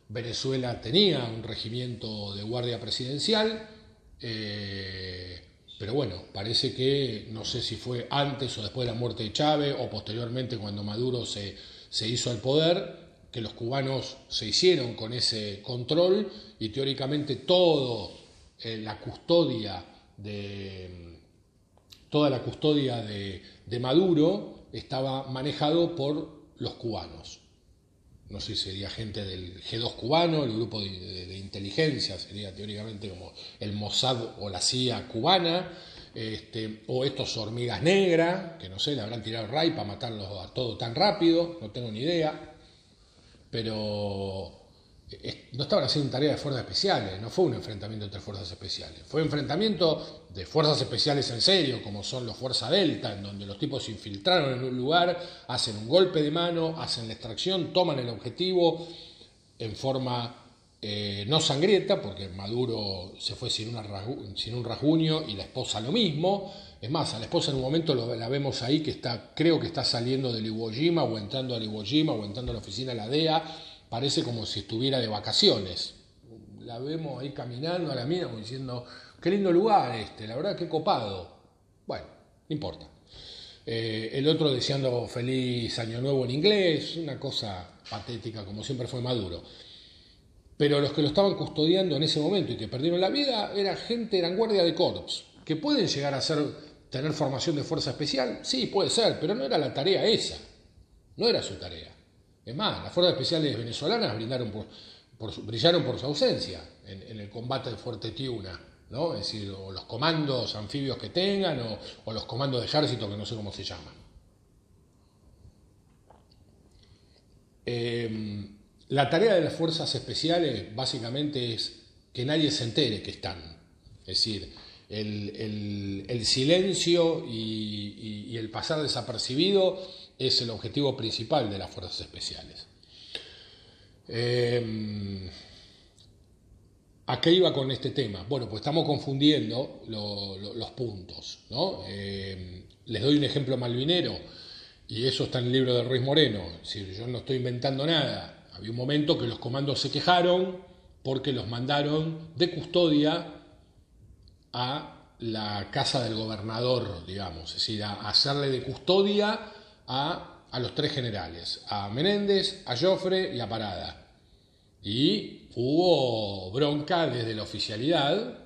Venezuela tenía un regimiento de guardia presidencial. Pero bueno, parece que no sé si fue antes o después de la muerte de Chávez o posteriormente cuando Maduro se hizo al poder, que los cubanos se hicieron con ese control y teóricamente toda la custodia de Maduro estaba manejado por los cubanos. No sé si sería gente del G2 cubano, el grupo de inteligencia, sería teóricamente como el Mossad o la CIA cubana, o estos hormigas negras, que no sé, le habrán tirado ray para matarlos a todos tan rápido, no tengo ni idea, pero no estaban haciendo tarea de fuerzas especiales, no fue un enfrentamiento entre fuerzas especiales, fue un enfrentamiento de fuerzas especiales en serio, como son los Fuerza Delta, en donde los tipos se infiltraron en un lugar, hacen un golpe de mano, hacen la extracción, toman el objetivo en forma no sangrienta, porque Maduro se fue sin un rasguño y la esposa lo mismo. Es más, a la esposa en un momento la vemos ahí que creo que está saliendo del Iwo Jima o entrando al Iwo Jima o entrando a la oficina de la DEA. Parece como si estuviera de vacaciones. La vemos ahí caminando a la mina como diciendo, qué lindo lugar la verdad qué copado. Bueno, no importa. El otro deseando feliz año nuevo en inglés, una cosa patética como siempre fue Maduro. Pero los que lo estaban custodiando en ese momento y que perdieron la vida eran guardia de corps, que pueden llegar a tener formación de fuerza especial, sí, puede ser, pero no era la tarea esa, no era su tarea. Es más, las fuerzas especiales venezolanas brillaron por su ausencia en el combate de Fuerte Tiuna, ¿no? Es decir, o los comandos anfibios que tengan, o los comandos de ejército, que no sé cómo se llaman. La tarea de las fuerzas especiales básicamente es que nadie se entere que están. Es decir, el silencio y el pasar desapercibido es el objetivo principal de las fuerzas especiales. ¿A qué iba con este tema? Bueno, pues estamos confundiendo los puntos, ¿no? Les doy un ejemplo malvinero, y eso está en el libro de Ruiz Moreno. Es decir, yo no estoy inventando nada. Había un momento que los comandos se quejaron porque los mandaron de custodia a la casa del gobernador, digamos, es decir, a hacerle de custodia a los tres generales, a Menéndez, a Joffre y a Parada. Y hubo bronca desde la oficialidad,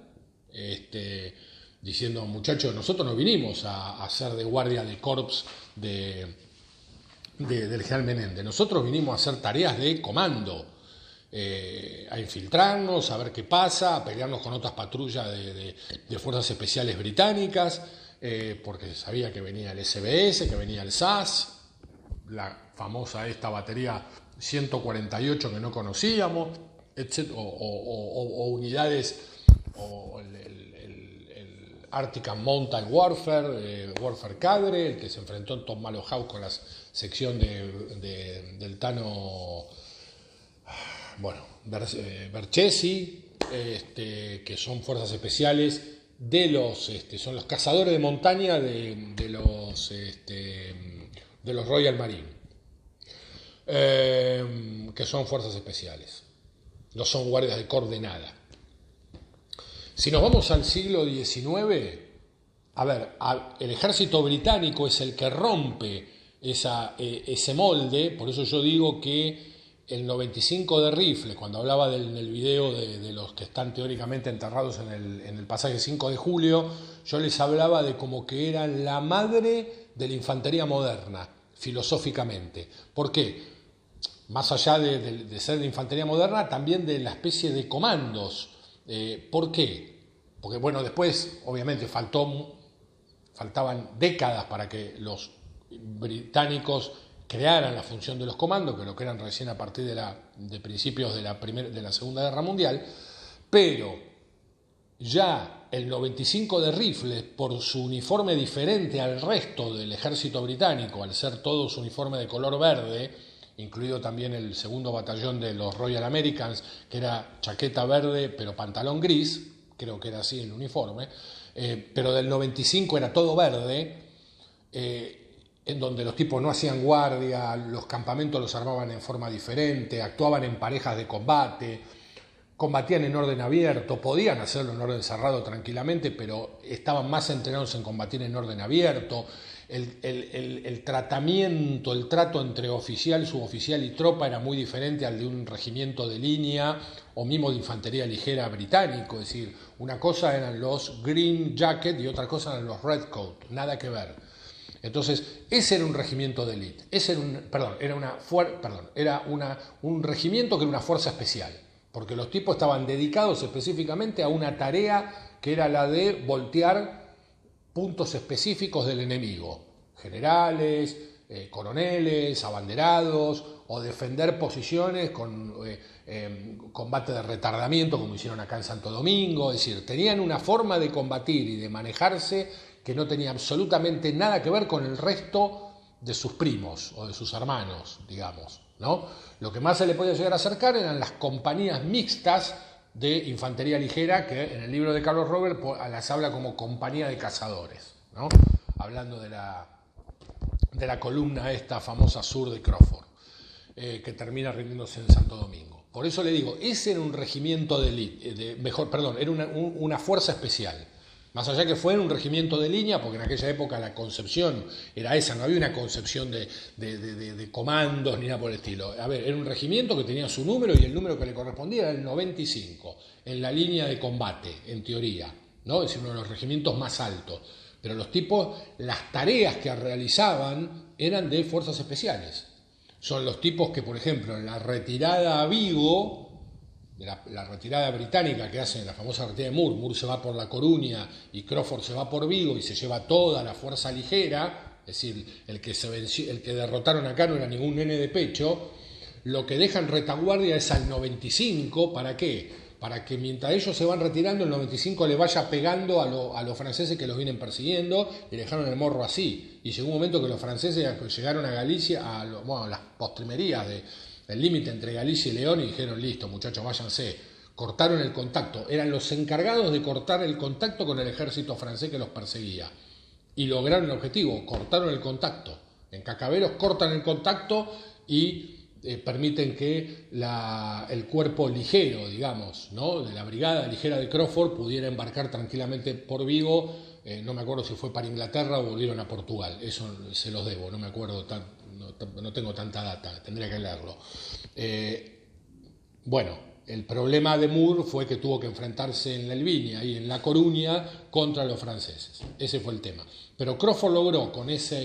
diciendo, muchachos, nosotros no vinimos a hacer de guardia de corps del general Menéndez, nosotros vinimos a hacer tareas de comando, a infiltrarnos, a ver qué pasa, a pelearnos con otras patrullas de fuerzas especiales británicas, porque sabía que venía el SBS, que venía el SAS, la famosa esta batería 148 que no conocíamos, etc., o unidades, o el Arctic and Mountain Warfare, Warfare Cadre, el que se enfrentó en Tom House con la sección del Tano, bueno, Berchesi, que son fuerzas especiales son los cazadores de montaña de los Royal Marine, que son fuerzas especiales, no son guardias de corps de nada. Si nos vamos al siglo XIX, a ver, el ejército británico es el que rompe ese molde, por eso yo digo que el 95 de rifle, cuando hablaba en el video de los que están teóricamente enterrados en el pasaje 5 de julio, yo les hablaba de como que eran la madre de la infantería moderna, filosóficamente. ¿Por qué? Más allá de ser de infantería moderna, también de la especie de comandos. ¿Por qué? Porque, bueno, después, obviamente, faltaban décadas para que los británicos crearan la función de los comandos, que lo crean recién a partir de principios de la Segunda Guerra Mundial, pero ya el 95 de rifles, por su uniforme diferente al resto del ejército británico, al ser todo su uniforme de color verde, incluido también el segundo batallón de los Royal Americans, que era chaqueta verde pero pantalón gris, creo que era así el uniforme, pero del 95 era todo verde, en donde los tipos no hacían guardia, los campamentos los armaban en forma diferente, actuaban en parejas de combate, combatían en orden abierto, podían hacerlo en orden cerrado tranquilamente, pero estaban más entrenados en combatir en orden abierto. El tratamiento, el trato entre oficial, suboficial y tropa era muy diferente al de un regimiento de línea o mismo de infantería ligera británico, es decir, una cosa eran los Green Jacket y otra cosa eran los Red Coat, nada que ver. Entonces, ese era un regimiento de élite, era un regimiento que era una fuerza especial, porque los tipos estaban dedicados específicamente a una tarea que era la de voltear puntos específicos del enemigo, generales, coroneles, abanderados, o defender posiciones con combate de retardamiento, como hicieron acá en Santo Domingo, es decir, tenían una forma de combatir y de manejarse que no tenía absolutamente nada que ver con el resto de sus primos o de sus hermanos, digamos, ¿no? Lo que más se le podía llegar a acercar eran las compañías mixtas de infantería ligera, que en el libro de Carlos Robert las habla como compañía de cazadores, ¿no? Hablando de la columna esta famosa sur de Crawford, que termina rindiéndose en Santo Domingo. Por eso le digo, ese era un regimiento de élite, era una fuerza especial. Más allá que fue un regimiento de línea, porque en aquella época la concepción era esa, no había una concepción de comandos ni nada por el estilo. A ver, era un regimiento que tenía su número y el número que le correspondía era el 95, en la línea de combate, en teoría, ¿no? Es decir, uno de los regimientos más altos. Pero los tipos, las tareas que realizaban eran de fuerzas especiales. Son los tipos que, por ejemplo, en la retirada a Vigo, la retirada británica que hacen, la famosa retirada de Moore se va por La Coruña y Crawford se va por Vigo y se lleva toda la fuerza ligera, es decir, el que derrotaron acá no era ningún nene de pecho, lo que dejan retaguardia es al 95, ¿para qué? Para que mientras ellos se van retirando, el 95 le vaya pegando a los franceses que los vienen persiguiendo y dejaron el morro así. Y llegó un momento que los franceses llegaron a Galicia, a las postrimerías del límite entre Galicia y León y dijeron, listo muchachos, váyanse. Cortaron el contacto, eran los encargados de cortar el contacto con el ejército francés que los perseguía. Y lograron el objetivo, cortaron el contacto. En Cacabelos cortan el contacto y permiten que el cuerpo ligero, digamos, ¿no?, de la brigada ligera de Crawford pudiera embarcar tranquilamente por Vigo. No me acuerdo si fue para Inglaterra o volvieron a Portugal, eso se los debo, no me acuerdo, no tengo tanta data, tendría que leerlo. Bueno, el problema de Moore fue que tuvo que enfrentarse en la Elviña y en La Coruña contra los franceses, ese fue el tema. Pero Crawford logró con esa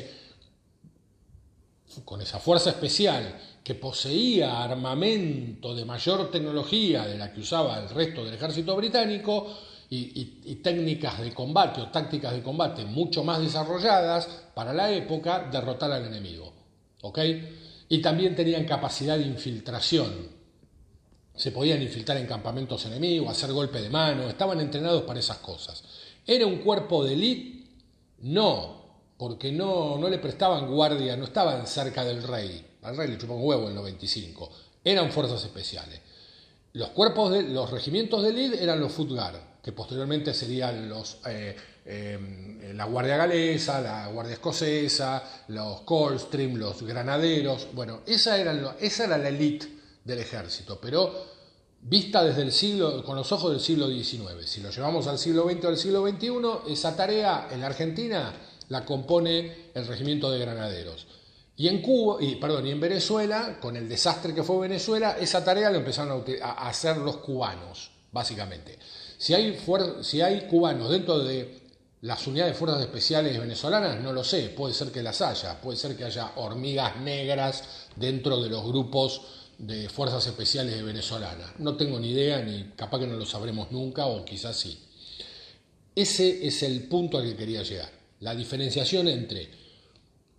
fuerza especial que poseía armamento de mayor tecnología de la que usaba el resto del ejército británico y técnicas de combate o tácticas de combate mucho más desarrolladas para la época, derrotar al enemigo. ¿Ok? Y también tenían capacidad de infiltración. Se podían infiltrar en campamentos enemigos, hacer golpe de mano, estaban entrenados para esas cosas. ¿Era un cuerpo de élite? No, porque no le prestaban guardia, no estaban cerca del rey. Al rey le chupó un huevo en el 95. Eran fuerzas especiales. Los regimientos de élite eran los Foot Guard, que posteriormente serían la Guardia Galesa, la Guardia Escocesa, los Coldstream, los Granaderos. Bueno, esa era la élite del ejército, pero vista con los ojos del siglo XIX. Si lo llevamos al siglo XX o al siglo XXI, esa tarea en la Argentina la compone el regimiento de granaderos. Y en Venezuela, con el desastre que fue Venezuela, esa tarea la empezaron a hacer los cubanos, básicamente. Si hay cubanos dentro de las unidades de fuerzas especiales venezolanas, no lo sé, puede ser que las haya, puede ser que haya hormigas negras dentro de los grupos de fuerzas especiales venezolanas. No tengo ni idea, ni capaz que no lo sabremos nunca, o quizás sí. Ese es el punto al que quería llegar. La diferenciación entre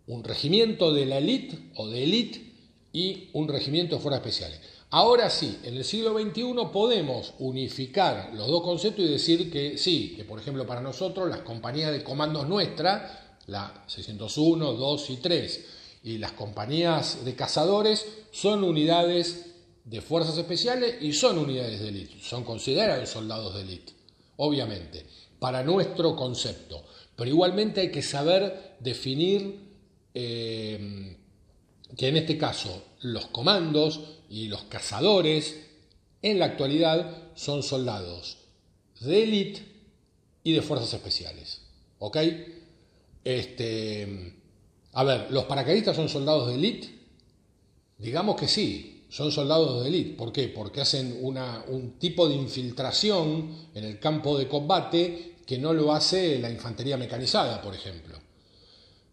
un regimiento de la élite o de élite y un regimiento de fuerzas especiales. Ahora sí, en el siglo XXI podemos unificar los dos conceptos y decir que sí, que por ejemplo para nosotros las compañías de comandos nuestras, la 601, 2 y 3, y las compañías de cazadores son unidades de fuerzas especiales y son unidades de élite, son considerados soldados de élite, obviamente, para nuestro concepto. Pero igualmente hay que saber definir que en este caso los comandos y los cazadores en la actualidad son soldados de élite y de fuerzas especiales. ¿Ok? A ver, ¿los paracaidistas son soldados de élite? Digamos que sí, son soldados de élite. ¿Por qué? Porque hacen un tipo de infiltración en el campo de combate que no lo hace la infantería mecanizada, por ejemplo.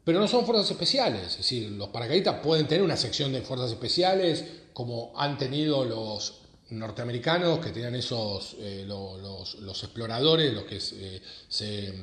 Pero no son fuerzas especiales, es decir, los paracaidistas pueden tener una sección de fuerzas especiales como han tenido los norteamericanos que tenían los exploradores, los que se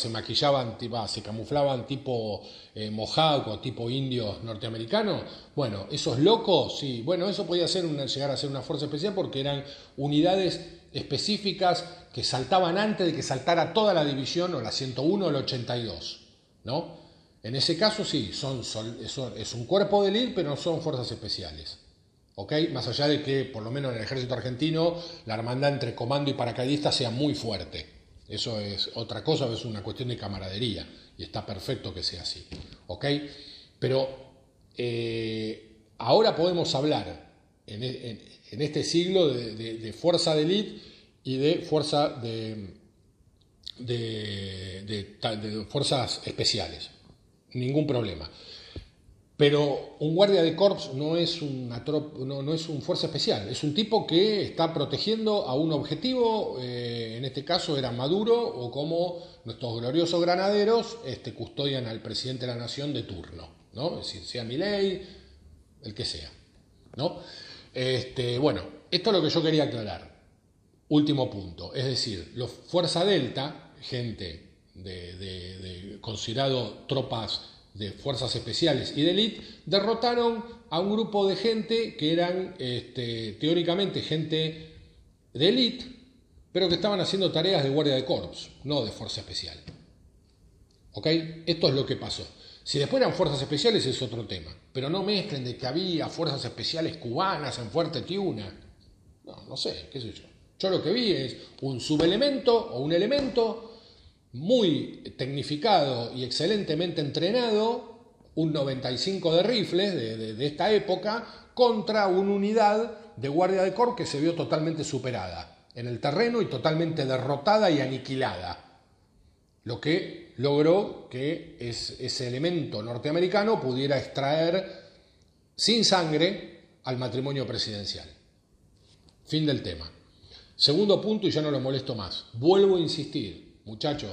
maquillaban, se camuflaban tipo Mohawk o tipo indios norteamericanos. Bueno, esos locos, sí, bueno, eso podía llegar a ser una fuerza especial porque eran unidades específicas que saltaban antes de que saltara toda la división o la 101 o la 82. ¿No? En ese caso sí, es un cuerpo de élite, pero no son fuerzas especiales. ¿Ok? Más allá de que, por lo menos en el ejército argentino, la hermandad entre comando y paracaidista sea muy fuerte. Eso es otra cosa, es una cuestión de camaradería. Y está perfecto que sea así. ¿Ok? Pero ahora podemos hablar, en este siglo, de fuerza de élite y de fuerza de fuerzas especiales, ningún problema. Pero un guardia de corps no es un fuerza especial, es un tipo que está protegiendo a un objetivo, en este caso era Maduro, o como nuestros gloriosos granaderos custodian al presidente de la nación de turno, ¿no? Es decir, sea Milei, el que sea, ¿no? Bueno, esto es lo que yo quería aclarar. Último punto, es decir, los Fuerza Delta, gente considerado tropas de fuerzas especiales y de élite, derrotaron a un grupo de gente que eran teóricamente gente de élite, pero que estaban haciendo tareas de guardia de corps, no de fuerza especial. ¿Ok? Esto es lo que pasó. Si después eran fuerzas especiales es otro tema, pero no mezclen de que había fuerzas especiales cubanas en Fuerte Tiuna. No sé, qué sé yo. Yo lo que vi es un subelemento o un elemento muy tecnificado y excelentemente entrenado, un 95 de rifles de esta época contra una unidad de guardia de corps que se vio totalmente superada en el terreno y totalmente derrotada y aniquilada. Lo que logró que ese elemento norteamericano pudiera extraer sin sangre al matrimonio presidencial. Fin del tema. Segundo punto, y ya no lo molesto más. Vuelvo a insistir, muchachos,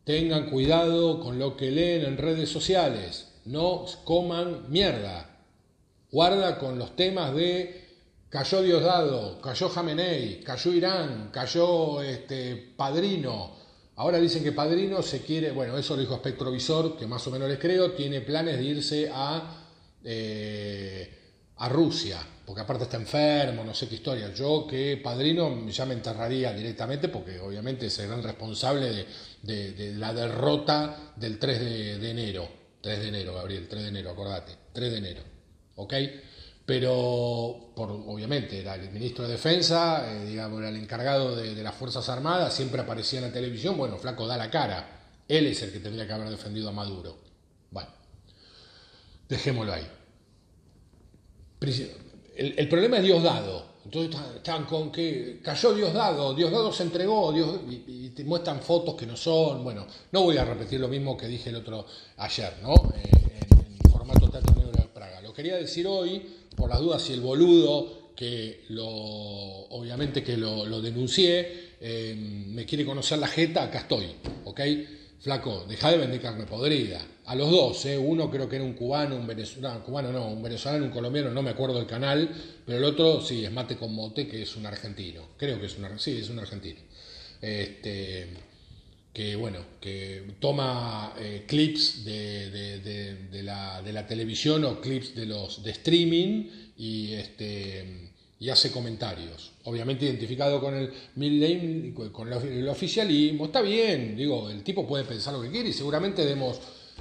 tengan cuidado con lo que leen en redes sociales. No coman mierda. Guarda con los temas de cayó Diosdado, cayó Jamenei, cayó Irán, cayó Padrino. Ahora dicen que Padrino se quiere, bueno, eso lo dijo Espectrovisor, que más o menos les creo, tiene planes de irse a Rusia, porque aparte está enfermo, no sé qué historia. Yo que Padrino ya me enterraría directamente, porque obviamente es el gran responsable de la derrota del 3 de enero. 3 de enero, Gabriel, 3 de enero, acordate, 3 de enero, ¿ok? Pero obviamente era el ministro de Defensa, digamos, era el encargado de las Fuerzas Armadas, siempre aparecía en la televisión. Bueno, flaco, da la cara, él es el que tendría que haber defendido a Maduro. Bueno, dejémoslo ahí. El problema es Diosdado. Entonces estaban con que cayó Diosdado se entregó, y te muestran fotos que no son. Bueno, no voy a repetir lo mismo que dije el otro ayer, ¿no? En formato Teatro Negro de Praga. Lo quería decir hoy, por las dudas, si el boludo obviamente que lo denuncié, me quiere conocer la jeta, acá estoy, ¿ok? Flaco, dejá de vender carne podrida. A los dos, uno creo que era un cubano, un venezolano, un venezolano, un colombiano, no me acuerdo del canal, pero el otro sí, es Mate con Mote, que es un argentino. Creo que es un argentino. Que bueno, que toma clips de la televisión o clips de streaming y hace comentarios, obviamente identificado con el midlane, con el oficialismo. Está bien, digo, el tipo puede pensar lo que quiere y seguramente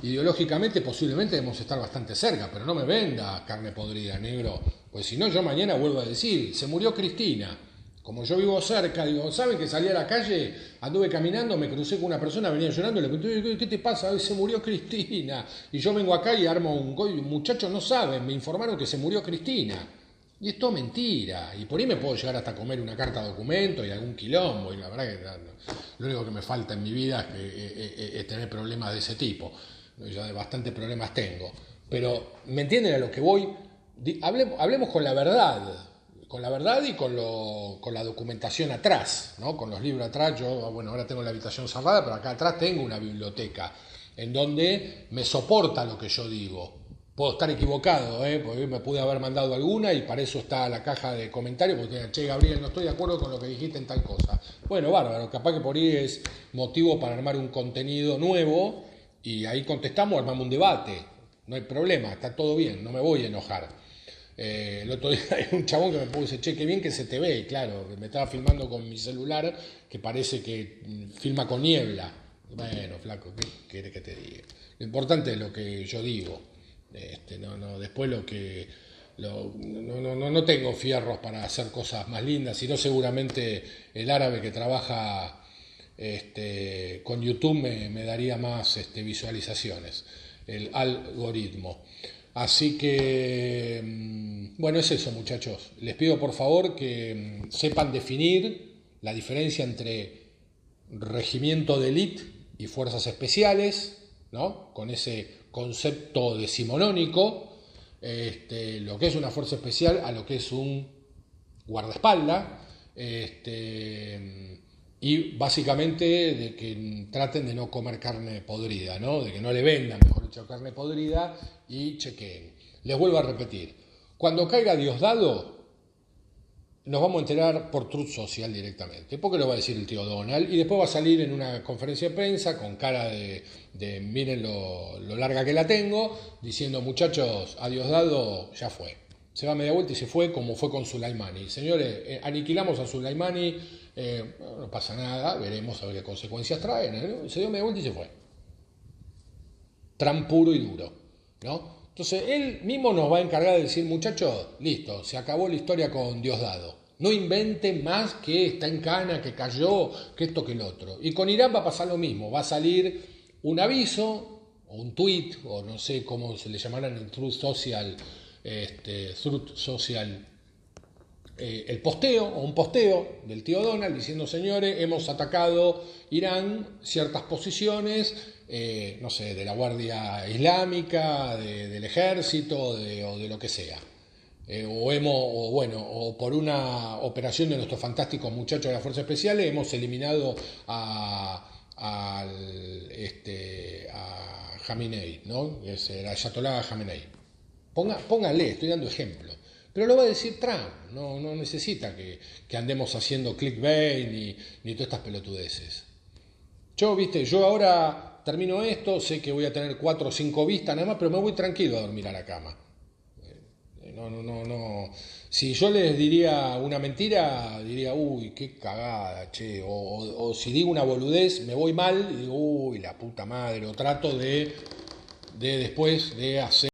ideológicamente posiblemente debemos estar bastante cerca, pero no me venda carne podrida, negro, pues si no yo mañana vuelvo a decir, se murió Cristina. Como yo vivo cerca, digo, ¿saben que salí a la calle, anduve caminando, me crucé con una persona, venía llorando, le pregunté, ¿qué te pasa? Hoy se murió Cristina. Y yo vengo acá y armo un muchachos no saben, me informaron que se murió Cristina. Y es todo mentira. Y por ahí me puedo llegar hasta comer una carta de documento y algún quilombo. Y la verdad que lo único que me falta en mi vida es tener problemas de ese tipo. Ya bastantes problemas tengo. Pero, ¿me entienden a lo que voy? Hablemos con la verdad. Con la verdad y con la documentación atrás, ¿no? Con los libros atrás. Yo, bueno, ahora tengo la habitación cerrada, pero acá atrás tengo una biblioteca en donde me soporta lo que yo digo. Puedo estar equivocado, porque me pude haber mandado alguna y para eso está la caja de comentarios, porque che, Gabriel, no estoy de acuerdo con lo que dijiste en tal cosa. Bueno, bárbaro, capaz que por ahí es motivo para armar un contenido nuevo y ahí contestamos, armamos un debate. No hay problema, está todo bien, no me voy a enojar. El otro día hay un chabón que me puso, che, qué bien que se te ve, y claro, me estaba filmando con mi celular, que parece que filma con niebla. Bueno, flaco, ¿qué querés que te diga? Lo importante es lo que yo digo. Después no tengo fierros para hacer cosas más lindas, sino seguramente el árabe que trabaja con YouTube me daría más visualizaciones, el algoritmo. Así que, bueno, es eso, muchachos. Les pido por favor que sepan definir la diferencia entre regimiento de élite y fuerzas especiales, ¿no? Con ese concepto decimonónico, lo que es una fuerza especial a lo que es un guardaespaldas, y básicamente de que traten de no comer carne podrida, ¿no? De que no le vendan, mejor dicho, carne podrida y chequeen. Les vuelvo a repetir, cuando caiga Diosdado, nos vamos a enterar por Truth Social directamente, porque lo va a decir el tío Donald, y después va a salir en una conferencia de prensa con cara de miren lo larga que la tengo, diciendo, muchachos, a Diosdado ya fue. Se va a media vuelta y se fue como fue con Soleimani. Señores, aniquilamos a Soleimani, no pasa nada, veremos a ver qué consecuencias traen. Se dio media vuelta y se fue. Trump puro y duro, ¿no? Entonces él mismo nos va a encargar de decir, muchachos, listo, se acabó la historia con Diosdado. No inventen más que está en cana, que cayó, que esto, que el otro. Y con Irán va a pasar lo mismo, va a salir un aviso un tweet, o no sé cómo se le llamaran en Truth Social, el posteo o un posteo del tío Donald diciendo: señores, hemos atacado Irán, ciertas posiciones, no sé, de la Guardia Islámica, del ejército o de lo que sea. O por una operación de nuestros fantásticos muchachos de las Fuerzas Especiales hemos eliminado a Khamenei, ¿no? Es el Ayatollah Khamenei. Póngale, estoy dando ejemplo. Pero lo va a decir Trump, no necesita que andemos haciendo clickbait ni todas estas pelotudeces. Yo ahora termino esto, sé que voy a tener 4 o 5 vistas nada más, pero me voy tranquilo a dormir a la cama. No. Si yo les diría una mentira, diría: uy, qué cagada, che. O si digo una boludez, me voy mal y digo: uy, la puta madre. O trato de después de hacer